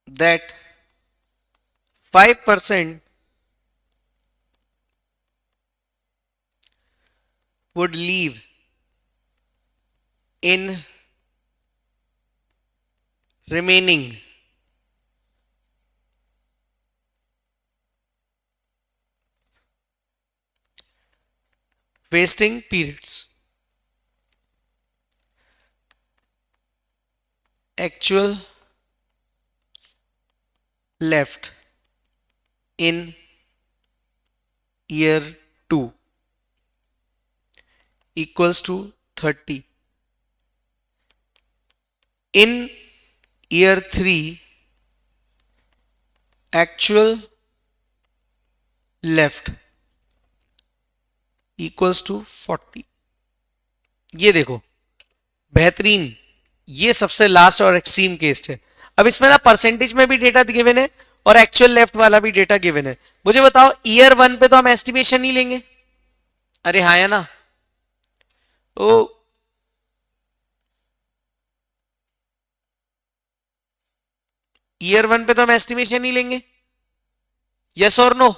that 5% would leave in remaining wasting periods, actual left in year 2 equals to 30. In year 3 actual left equals to 40. ये देखो बेहतरीन, ये सबसे लास्ट और एक्सट्रीम केस है। अब इसमें ना परसेंटेज में भी डेटा गिवन है और एक्चुअल लेफ्ट वाला भी डेटा गिवन है। मुझे बताओ ईयर 1 पे तो हम एस्टिमेशन नहीं लेंगे, अरे हाँ या ना? ओ ईयर 1 पे तो हम एस्टिमेशन नहीं लेंगे, यस और नो?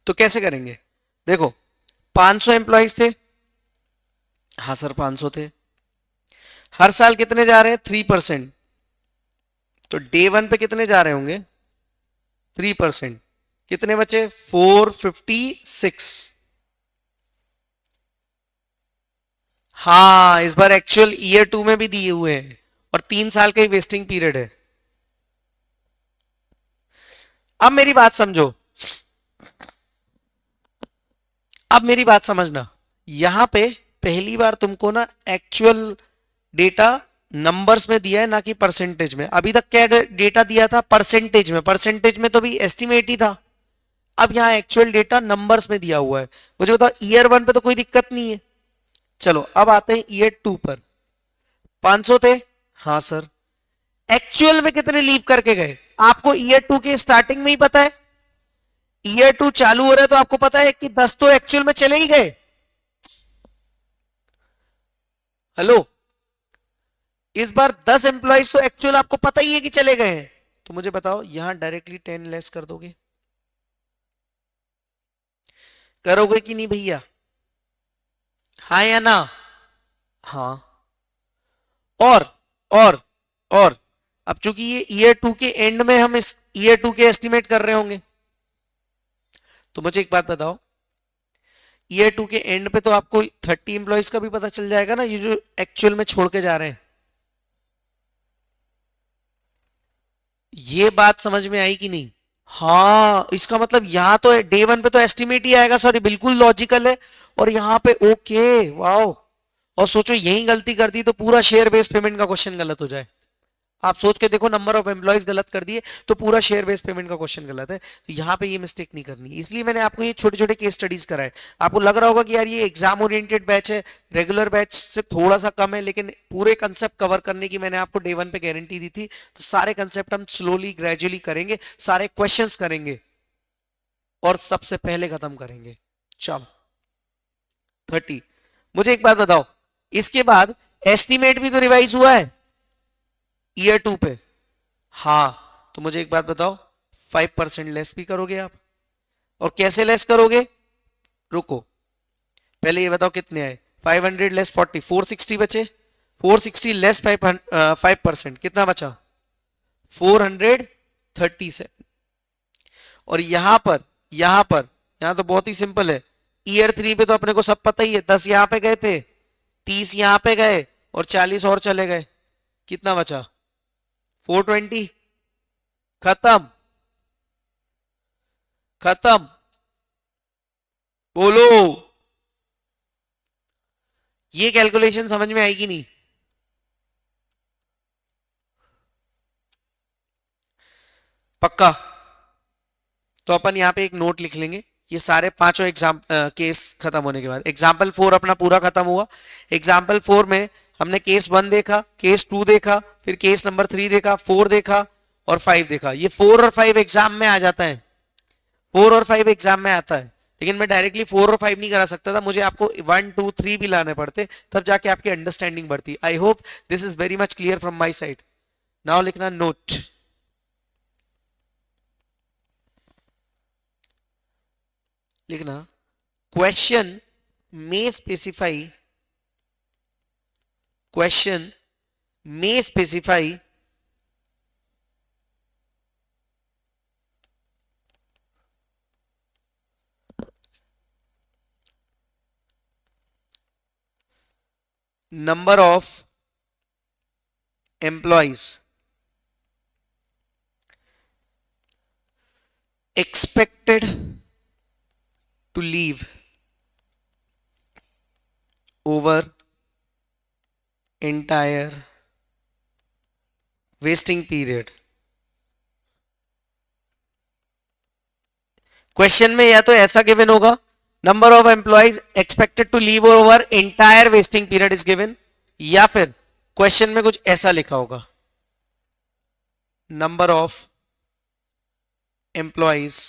तो कैसे करेंगे? देखो 500 एम्प्लॉइज थे, हाँ सर 500 थे। हर साल कितने जा रहे हैं? 3%। तो डे 1 पे कितने जा रहे होंगे? 3%। कितने बचे? 456। हाँ इस बार एक्चुअल ईयर 2 में भी दिए हुए हैं और 3 साल का ही वेस्टिंग पीरियड है। अब मेरी बात समझो, अब मेरी बात समझना, यहां पे पहली बार तुमको ना एक्चुअल डेटा नंबर्स में दिया है ना कि परसेंटेज में। अभी तक क्या डेटा दिया था? परसेंटेज में। परसेंटेज में तो भी एस्टिमेट ही था। अब यहां एक्चुअल डेटा नंबर्स में दिया हुआ है। मुझे बताओ ईयर 1 पे तो कोई दिक्कत नहीं है। चलो अब आते हैं ईयर 2 पर। 500 थे, हाँ सर। एक्चुअल में कितने लीव करके गए? आपको ईयर 2 के स्टार्टिंग में ही पता है। ईयर 2 चालू हो रहा है तो आपको पता है कि 10 तो एक्चुअल में चले ही गए। हेलो, इस बार 10 एम्प्लॉइज तो एक्चुअल आपको पता ही है कि चले गए हैं। तो मुझे बताओ यहां डायरेक्टली 10 लेस कर दोगे? करोगे कि नहीं भैया? हाँ या ना? हाँ। और और और अब चूंकि ये ईयर 2 के एंड में हम इस ईयर 2 के एस्टिमेट कर रहे होंगे, तो मुझे एक बात बताओ, ईयर 2 के एंड पे तो आपको 30 एम्प्लॉइज का भी पता चल जाएगा ना, ये जो एक्चुअल में छोड़ के जा रहे हैं। ये बात समझ में आई कि नहीं? हाँ इसका मतलब यहाँ तो डे 1 पे तो एस्टिमेट ही आएगा, सॉरी बिल्कुल लॉजिकल है। और यहाँ पे ओके, वाओ। और सोचो यही गलती कर दी तो पूरा शेयर बेस्ड पेमेंट का क्वेश्चन गलत हो जाए। आप सोच के देखो, नंबर ऑफ एम्प्लॉयज गलत कर दिए तो पूरा शेयर बेस्ड पेमेंट का क्वेश्चन गलत है। तो यहाँ पे ये मिस्टेक नहीं करनी, इसलिए मैंने आपको ये छोटे छोटे केस स्टडीज कराए। आपको लग रहा होगा कि यार ये एग्जाम ओरिएंटेड बैच है, रेगुलर बैच से थोड़ा सा कम है, लेकिन पूरे कंसेप्ट कवर करने की मैंने आपको डे 1 पे गारंटी दी थी। तो सारे कंसेप्ट हम स्लोली ग्रेजुअली करेंगे, सारे क्वेश्चंस करेंगे और सबसे पहले खत्म करेंगे। चलो 30। मुझे एक बात बताओ, इसके बाद एस्टिमेट भी तो रिवाइज हुआ है ईयर 2 पे। हाँ तो मुझे एक बात बताओ, 5% लेस भी करोगे आप? और कैसे लेस करोगे? रुको पहले ये बताओ कितने आए? 500 लेस 40, 460 बचे। 460 लेस 5% कितना बचा? 437। और यहां तो बहुत ही सिंपल है। ईयर 3 पे तो अपने को सब पता ही है, 10 यहां पे गए थे, 30 यहां पे गए और 40 और चले गए। कितना बचा? 420। खत्म। खत्म। बोलो, ये कैलकुलेशन समझ में आएगी नहीं? पक्का? तो अपन यहां पे एक नोट लिख लेंगे, ये सारे पांचों एग्जाम केस खत्म होने के बाद। एग्जाम्पल 4 अपना पूरा खत्म हुआ। एग्जाम्पल 4 में हमने केस 1 देखा, केस 2 देखा, फिर केस नंबर 3 देखा, 4 देखा और 5 देखा। ये 4 और 5 एग्जाम में आ जाता है, 4 और 5 एग्जाम में आता है। लेकिन मैं डायरेक्टली 4 और 5 नहीं करा सकता था, मुझे आपको 1 2 3 भी लाने पड़ते, तब जाके आपकी अंडरस्टैंडिंग बढ़ती। I hope this is very much clear from my side. Now लिखना नोट। लिखना question may specify, question may specify number of employees expected to leave over entire wasting period. Question में या तो ऐसा गिवन होगा, number of employees expected to leave over entire vesting period is given, या फिर क्वेश्चन में कुछ ऐसा लिखा होगा, number of employees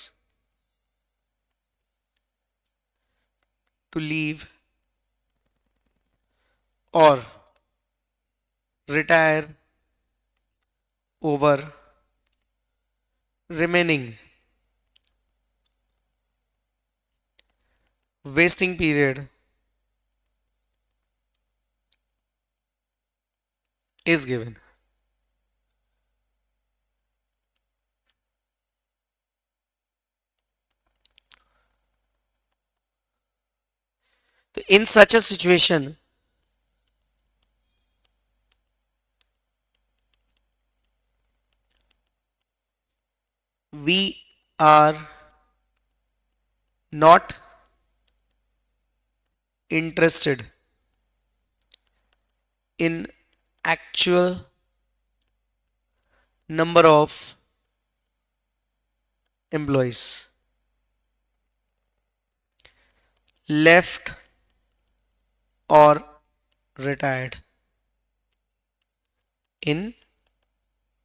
to leave और retire over remaining wasting period is given. So in such a situation, we are not interested in actual number of employees left or retired in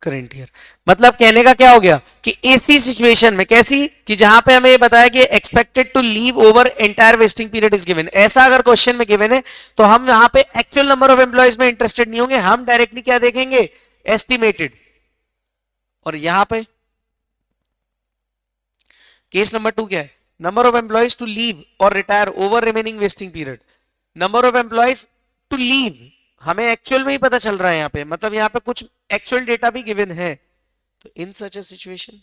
current year. मतलब कहने का क्या हो गया कि ऐसी सिचुएशन में, कैसी कि जहां पे हमें ये बताया कि expected to leave over entire vesting period is given, ऐसा अगर क्वेश्चन में गिवन है तो हम यहां पे एक्चुअल नंबर ऑफ एम्प्लॉइज में इंटरेस्टेड नहीं होंगे, हम डायरेक्टली क्या देखेंगे, एस्टिमेटेड. और यहां पे केस नंबर 2 क्या है, number of employees to leave और retire over remaining vesting period. Number of employees to leave हमें एक्चुअल में ही पता चल रहा है यहां पे, मतलब यहां पे कुछ एक्चुअल डेटा भी गिवन है. तो in such a situation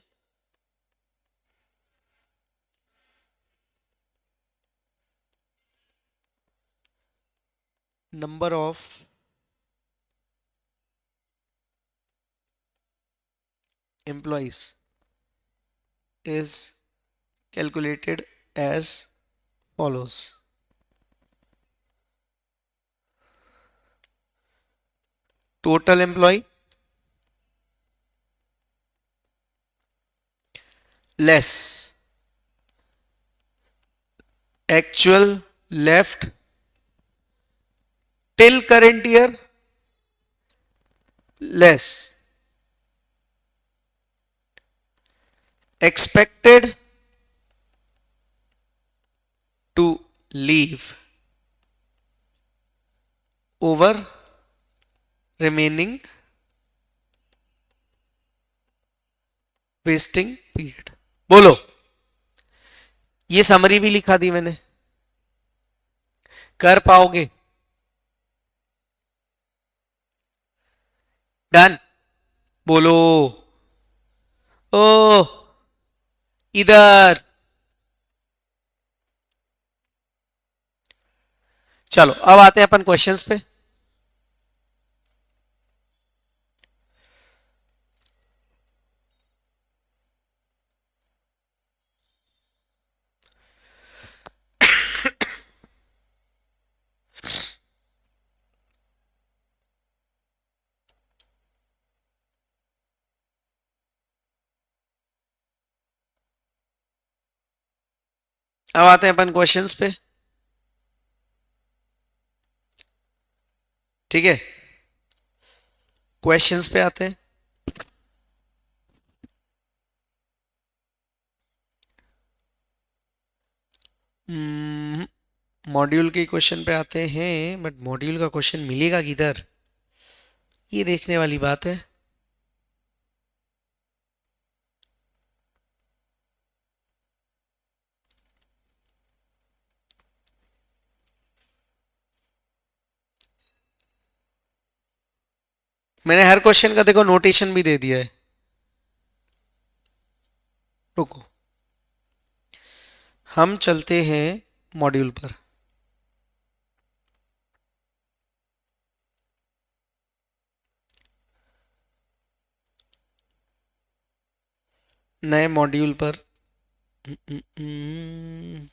number of employees is calculated as follows. Total employee less actual left till current year less expected to leave over remaining vesting period. बोलो, ये समरी भी लिखा दी मैंने, कर पाओगे? डन. बोलो. ओ इधर चलो, अब आते हैं अपन क्वेश्चंस पे. अब आते हैं अपन क्वेश्चंस पे. ठीक है, क्वेश्चंस पे आते हैं. मॉड्यूल के क्वेश्चन पे आते हैं, बट मॉड्यूल का क्वेश्चन मिलेगा किधर, ये देखने वाली बात है. मैंने हर क्वेश्चन का देखो नोटेशन भी दे दिया है. रुको, हम चलते हैं मॉड्यूल पर. नए मॉड्यूल पर हम्म, हम्म, हम्म।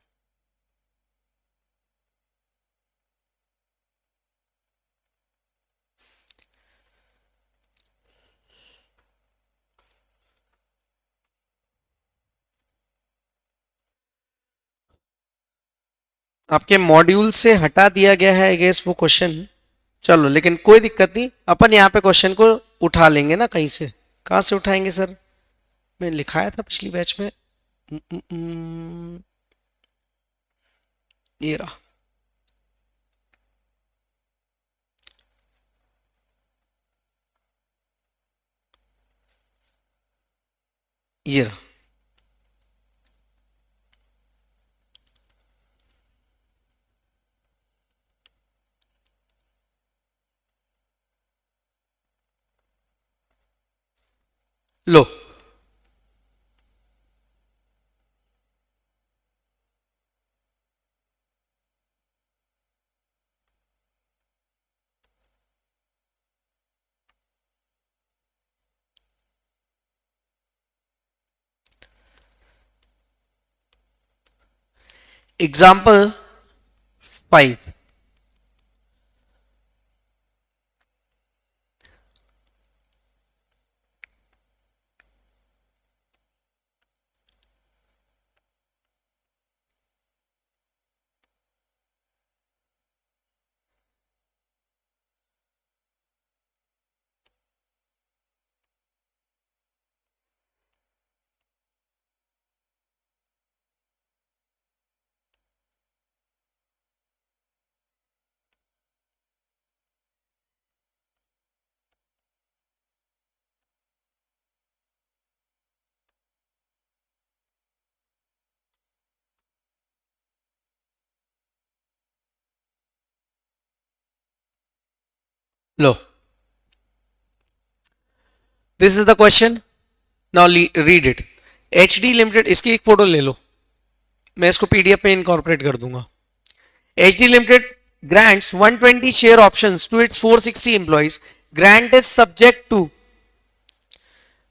आपके मॉड्यूल से हटा दिया गया है आई गेस वो क्वेश्चन। चलो लेकिन कोई दिक्कत नहीं, अपन यहाँ पे क्वेश्चन को उठा लेंगे ना कहीं से। कहाँ से उठाएंगे सर? मैं लिखाया था पिछली बैच में। उम, उम, उम, ये रहा। ये रहा। लो। एग्जाम्पल 5। लो, this is the question. Now read it. H D limited, इसकी एक फोटो ले लो, मैं इसको पीडीएफ में इनकॉर्पोरेट कर दूंगा। H D limited grants 120 share options to its 460 employees. Grant is subject to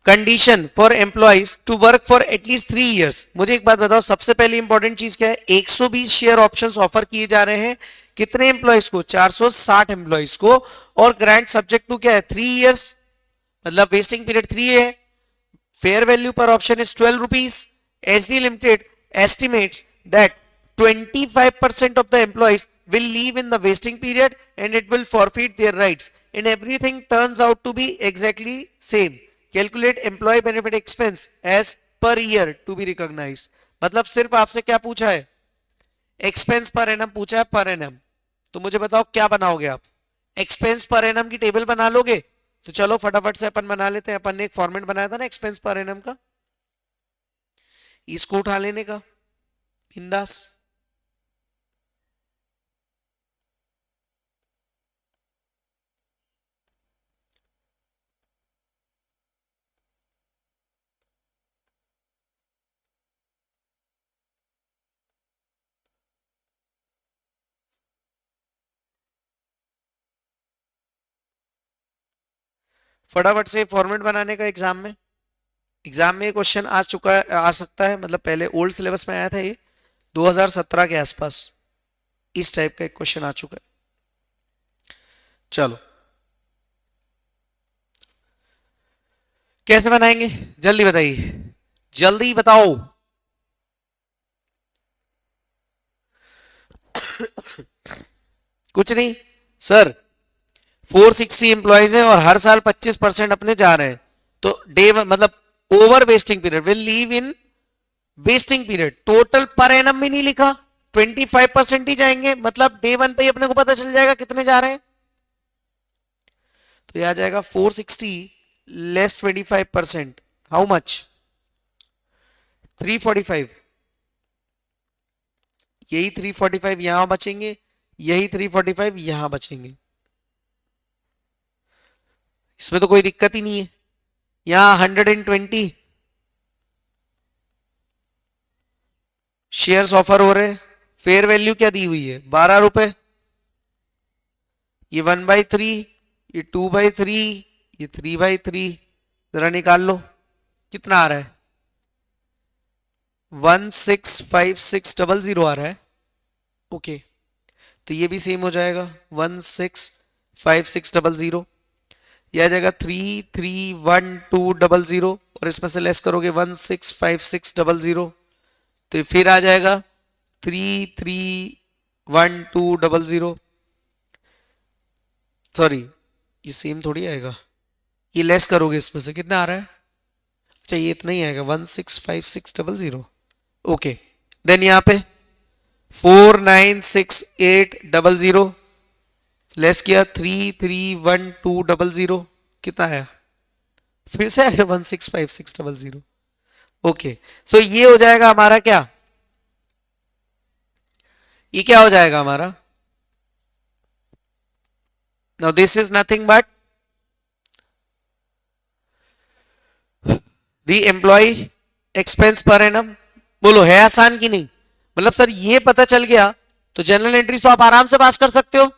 condition for employees to work for at least 3 years। मुझे एक बात बताओ, सबसे पहली इंपॉर्टेंट चीज क्या है? 120 शेयर ऑप्शंस ऑफर किए जा रहे हैं। कितने एम्प्लॉइज को? 460 एम्प्लॉइज को। और ग्रांट सब्जेक्ट टू क्या है? 3 years, मतलब वेस्टिंग पीरियड 3 है। Fair value per option is 12 rupees. HD limited estimates that 25% of the employees will leave in the wasting period and it will forfeit their rights and everything turns out to be exactly same. Calculate employee benefit expense as per year to be recognized। मतलब सिर्फ आपसे क्या पूछा है? एक्सपेंस पर एनम पूछा है, पर एनम। तो मुझे बताओ क्या बनाओगे आप? एक्सपेंस पर एनम की टेबल बना लोगे? तो चलो फटाफट से अपन बना लेते हैं। अपन ने एक फॉर्मेट बनाया था ना एक्सपेंस पर एनम का, इसको उठा लेने का बिंदास। फटाफट से फॉर्मेट बनाने का एग्जाम में ये क्वेश्चन आ चुका है, आ सकता है, मतलब पहले ओल्ड सिलेबस में आया था ये 2017 के आसपास। इस टाइप का एक क्वेश्चन आ चुका है। चलो कैसे बनाएंगे जल्दी बताइए, जल्दी बताओ। कुछ नहीं सर, 460 एम्प्लॉयज है और हर साल 25% अपने जा रहे हैं। तो डे मतलब over vesting period will leave in vesting period. Total per annum में नहीं लिखा, 25% ही जाएंगे, मतलब डे 1 पे ही अपने को पता चल जाएगा कितने जा रहे हैं। तो यह आ जाएगा 460 लेस 25%, हाउ मच? 345। यही 345 यहां बचेंगे, यही 345 यहां बचेंगे। इसमें तो कोई दिक्कत ही नहीं है। यहां 120 शेयर्स ऑफर हो रहे हैं। फेयर वैल्यू क्या दी हुई है? 12 रुपए। ये 1/3, ये 2/3, ये 3/3। जरा निकाल लो कितना आ रहा है। 165600 आ रहा है। ओके, तो ये भी सेम हो जाएगा 165600, यह आ जाएगा 331200 और इसमें से लेस करोगे 165600 तो फिर आ जाएगा 331200। सॉरी, ये सेम थोड़ी आएगा, ये लेस करोगे इसमें से कितना आ रहा है, अच्छा ये इतना ही आएगा 165600। ओके, देन यहाँ पे 496800 लेस किया 331200 कितना आया, फिर से आएगा 165600। ओके, सो ये हो जाएगा हमारा क्या, ये क्या हो जाएगा हमारा, now this is nothing but the employee expense पर एनम। बोलो है आसान की नहीं, मतलब सर ये पता चल गया तो जनरल एंट्रीज तो आप आराम से पास कर सकते हो।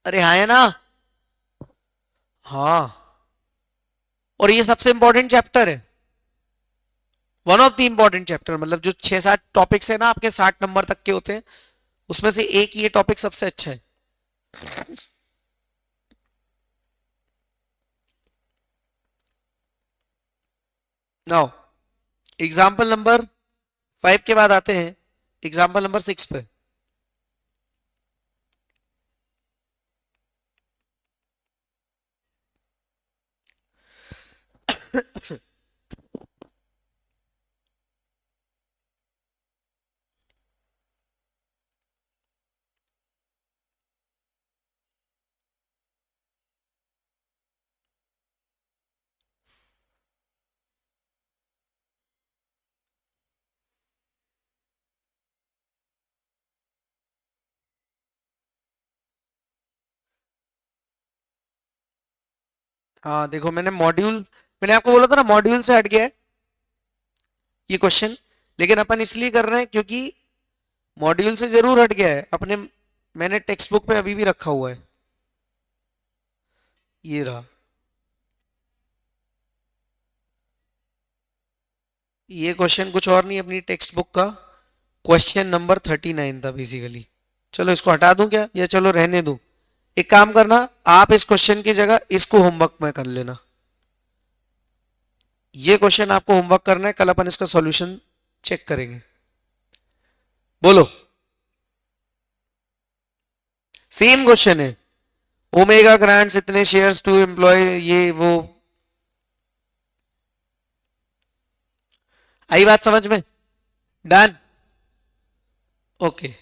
अरे हाँ है ना, हाँ, और ये सबसे इंपॉर्टेंट चैप्टर है, one of the important chapter, मतलब जो 6-7 टॉपिक्स है ना आपके 60 नंबर तक के होते हैं, उसमें से एक ये टॉपिक सबसे अच्छा है। नाउ एग्जाम्पल नंबर 5 के बाद आते हैं एग्जाम्पल नंबर 6 पे। हाँ देखो, मैंने आपको बोला था ना मॉड्यूल से हट गया है ये क्वेश्चन, लेकिन अपन इसलिए कर रहे हैं क्योंकि मॉड्यूल से जरूर हट गया है अपने, मैंने टेक्स्ट बुक में अभी भी रखा हुआ है, ये रहा, ये क्वेश्चन कुछ और नहीं अपनी टेक्स्ट बुक का क्वेश्चन नंबर 39 था बेसिकली। चलो इसको हटा दूं क्या, या चलो रहने दूं, एक काम करना आप इस क्वेश्चन की जगह इसको होमवर्क में कर लेना, ये क्वेश्चन आपको होमवर्क करना है, कल अपन इसका सॉल्यूशन चेक करेंगे। बोलो, सेम क्वेश्चन है, ओमेगा ग्रांट्स इतने शेयर्स टू एम्प्लॉय, ये वो, आई बात समझ में, डन, ओके।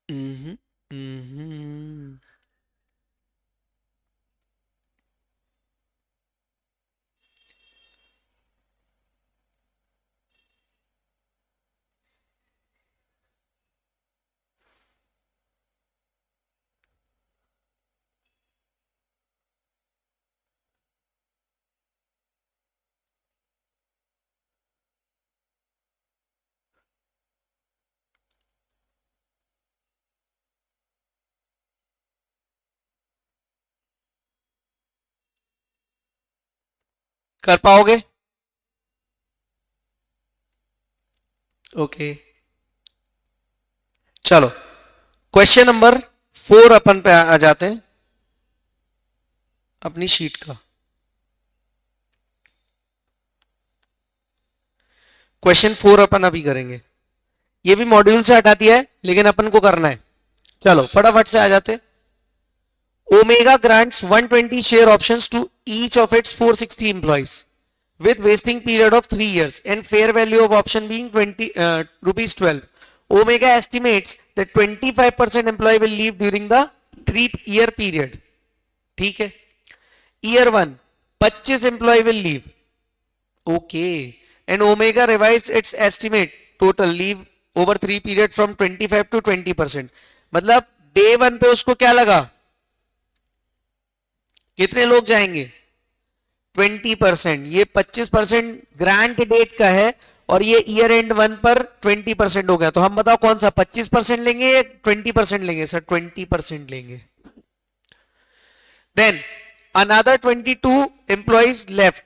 हम्म हम्म कर पाओगे, ओके। चलो क्वेश्चन नंबर 4 अपन पे आ जाते हैं अपनी शीट का। क्वेश्चन 4 अपन अभी करेंगे, ये भी मॉड्यूल से हटा दिया है लेकिन अपन को करना है। चलो फटाफट से आ जाते। Omega grants 120 share options to each of its 460 employees with vesting period of 3 years and fair value of option being 20 rupees 12. Omega estimates that 25% employee will leave during the 3-year period. ठीक है, year 1 25 employee will leave, okay, and Omega revised its estimate total leave over 3 period from 25 to 20%। मतलब डे 1 पे उसको क्या लगा, कितने लोग जाएंगे 20%। ये 25% ग्रांट डेट का है और ये ईयर एंड 1 पर 20% हो गया। तो हम बताओ कौन सा 25% लेंगे या 20% लेंगे? सर 20% लेंगे। देन अनदर 22 एम्प्लॉइज लेफ्ट,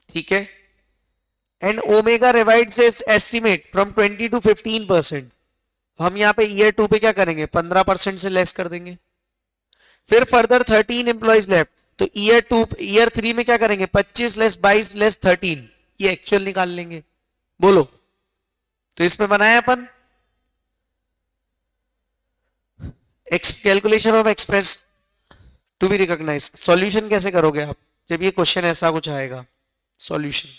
ठीक है, and omega revises is estimate from 20 to 15%। हम यहां पे ईयर 2 पे क्या करेंगे, 15% से लेस कर देंगे। फिर फर्दर 13 एम्प्लॉइज लेफ्ट, तो ईयर 3 में क्या करेंगे, 25 लेस 22 लेस 13, ये एक्चुअल निकाल लेंगे। बोलो, तो इसमें बनाया अपन calculation of express to be recognise. Solution कैसे करोगे आप जब ये क्वेश्चन ऐसा कुछ आएगा? Solution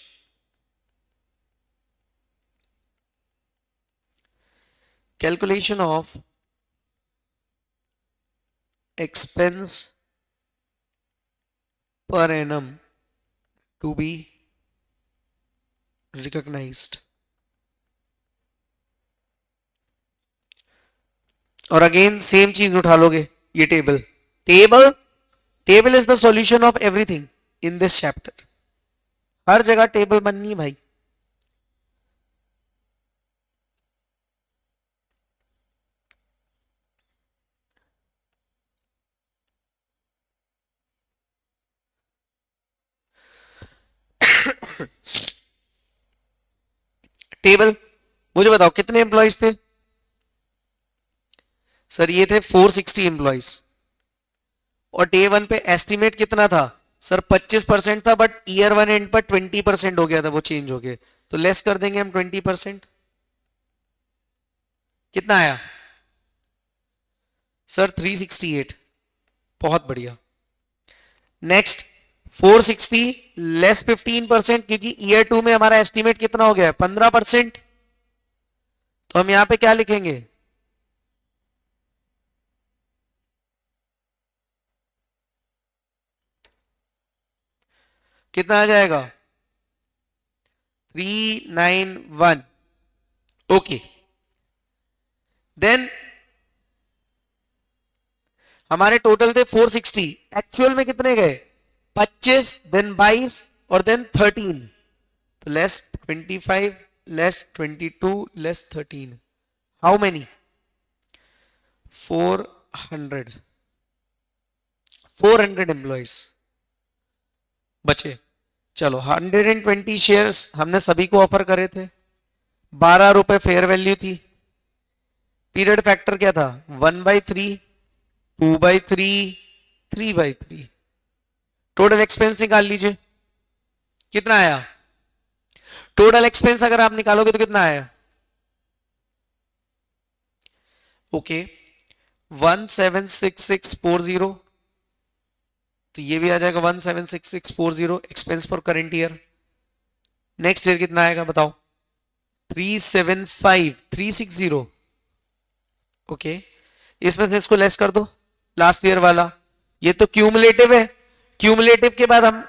calculation of expense per annum to be recognized। और अगेन सेम चीज उठा लोगे, ये table is the solution of everything in this chapter. हर जगह टेबल बननी है भाई। टेबल मुझे बताओ कितने एम्प्लॉइज थे? सर ये थे 460 एम्प्लॉइज और डे 1 पे एस्टिमेट कितना था? सर 25% था, बट ईयर 1 एंड पर 20% हो गया था, वो चेंज हो गया। तो लेस कर देंगे हम 20%। कितना आया? सर 368। बहुत बढ़िया। नेक्स्ट 460 लेस 15%, क्योंकि ईयर 2 में हमारा एस्टिमेट कितना हो गया है, 15%। तो हम यहां पे क्या लिखेंगे, कितना आ जाएगा 391। ओके, देन हमारे टोटल थे 460, एक्चुअल में कितने गए 25, देन 22 और देन 13। तो less 25 less 22 less 13, how many? 400 employees बचे। चलो 120 शेयर्स हमने सभी को ऑफर करे थे, 12 रुपए फेयर वैल्यू थी। पीरियड फैक्टर क्या था, 1/3, 2/3, 3/3। टोटल एक्सपेंस निकाल लीजिए, कितना आया? टोटल एक्सपेंस अगर आप निकालोगे तो कितना आया? ओके 176640, तो ये भी आ जाएगा 176640 expense for current year. Next year कितना आएगा बताओ? 375360। ओके, इसमें से इसको लेस कर दो, लास्ट ईयर वाला। ये तो क्यूमुलेटिव है, क्यूमुलेटिव के बाद हम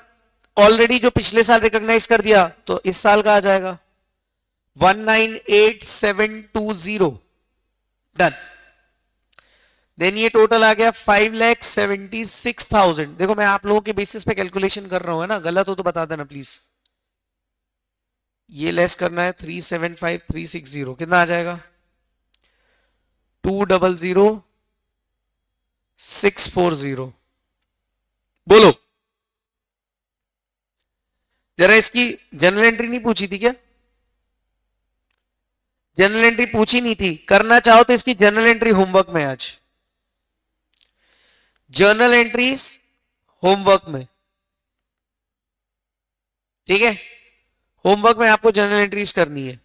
ऑलरेडी जो पिछले साल रिकॉग्नाइज कर दिया, तो इस साल का आ जाएगा 198720। डन। देन ये टोटल आ गया 5,76,000। देखो मैं आप लोगों के बेसिस पे कैलकुलेशन कर रहा हूं, है ना, गलत हो तो बता देना प्लीज। ये लेस करना है 375,360, कितना आ जाएगा? 200,640। बोलो, जरा इसकी जनरल एंट्री नहीं पूछी थी क्या? जनरल एंट्री पूछी नहीं थी, करना चाहो तो इसकी जनरल एंट्री होमवर्क में, आज जर्नल एंट्रीज होमवर्क में, ठीक है, होमवर्क में आपको जर्नल एंट्रीज करनी है।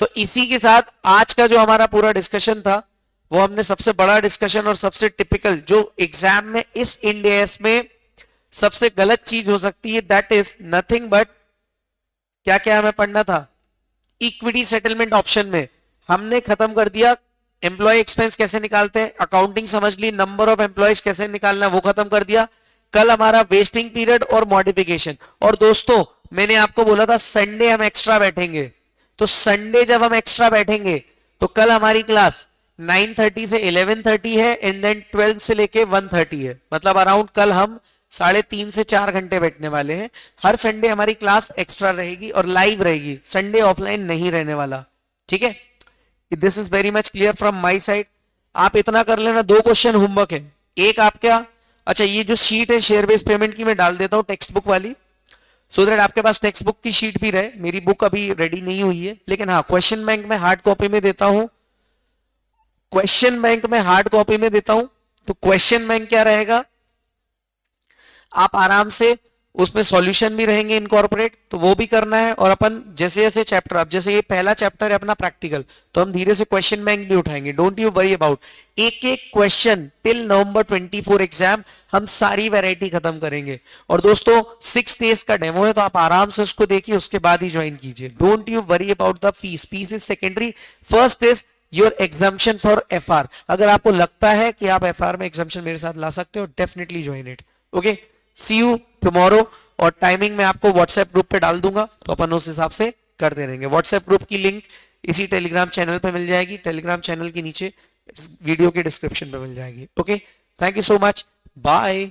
तो इसी के साथ आज का जो हमारा पूरा डिस्कशन था, वो हमने सबसे बड़ा डिस्कशन और सबसे टिपिकल जो एग्जाम में इस इंडियस में सबसे गलत चीज हो सकती है, दैट इज नथिंग बट क्या क्या हमें पढ़ना था, इक्विटी सेटलमेंट ऑप्शन में हमने खत्म कर दिया। एम्प्लॉय एक्सपेंस कैसे निकालते हैं, अकाउंटिंग समझ ली, नंबर ऑफ एम्प्लॉयज कैसे निकालना वो खत्म कर दिया। कल हमारा वेस्टिंग पीरियड और मॉडिफिकेशन। और दोस्तों मैंने आपको बोला था संडे हम एक्स्ट्रा बैठेंगे, तो संडे जब हम एक्स्ट्रा बैठेंगे तो कल हमारी क्लास 9:30 से 11:30 है एंड देन 12 से लेके 1:30 है, मतलब अराउंड कल हम 3.5 से 4 घंटे बैठने वाले हैं। हर संडे हमारी क्लास एक्स्ट्रा रहेगी और लाइव रहेगी, संडे ऑफलाइन नहीं रहने वाला, ठीक है। This is very much clear from my side. आप इतना कर लेना, 2 क्वेश्चन होमवर्क है। एक आप क्या, अच्छा ये जो शीट है शेयर बेस्ड पेमेंट की मैं डाल देता हूं टेक्स्ट बुक वाली, सो दैट आपके पास टेक्स्ट बुक की शीट भी रहे। मेरी बुक अभी रेडी नहीं हुई है, लेकिन हाँ क्वेश्चन बैंक में हार्ड कॉपी में देता हूं, क्वेश्चन बैंक में हार्ड कॉपी में देता हूं। तो क्वेश्चन बैंक क्या रहेगा, आप आराम से उसमें सॉल्यूशन भी रहेंगे इनकॉर्पोरेट, तो वो भी करना है। और अपन जैसे जैसे चैप्टर, अब जैसे ये पहला चैप्टर है अपना प्रैक्टिकल, तो हम धीरे से क्वेश्चन बैंक भी उठाएंगे, डोंट यू वरी अबाउट। एक एक क्वेश्चन टिल नवंबर 24 एग्जाम हम सारी वैरायटी खत्म करेंगे। और दोस्तों 6 डेज का डेमो है, तो आप आराम से उसको देखिए, उसके बाद ही ज्वाइन कीजिए। Don't you worry about the fees, fees is secondary, first is your exemption for FR. अगर आपको लगता है कि आप एफआर में एग्जाम्पशन मेरे साथ ला सकते हो, definitely join it. Okay, see you tomorrow. और टाइमिंग मैं आपको व्हाट्सएप ग्रुप पे डाल दूंगा, तो अपन उस हिसाब से करते रहेंगे। व्हाट्सएप ग्रुप की लिंक इसी टेलीग्राम चैनल पे मिल जाएगी, टेलीग्राम चैनल के नीचे इस वीडियो के डिस्क्रिप्शन पे मिल जाएगी। Okay, thank you so much, bye.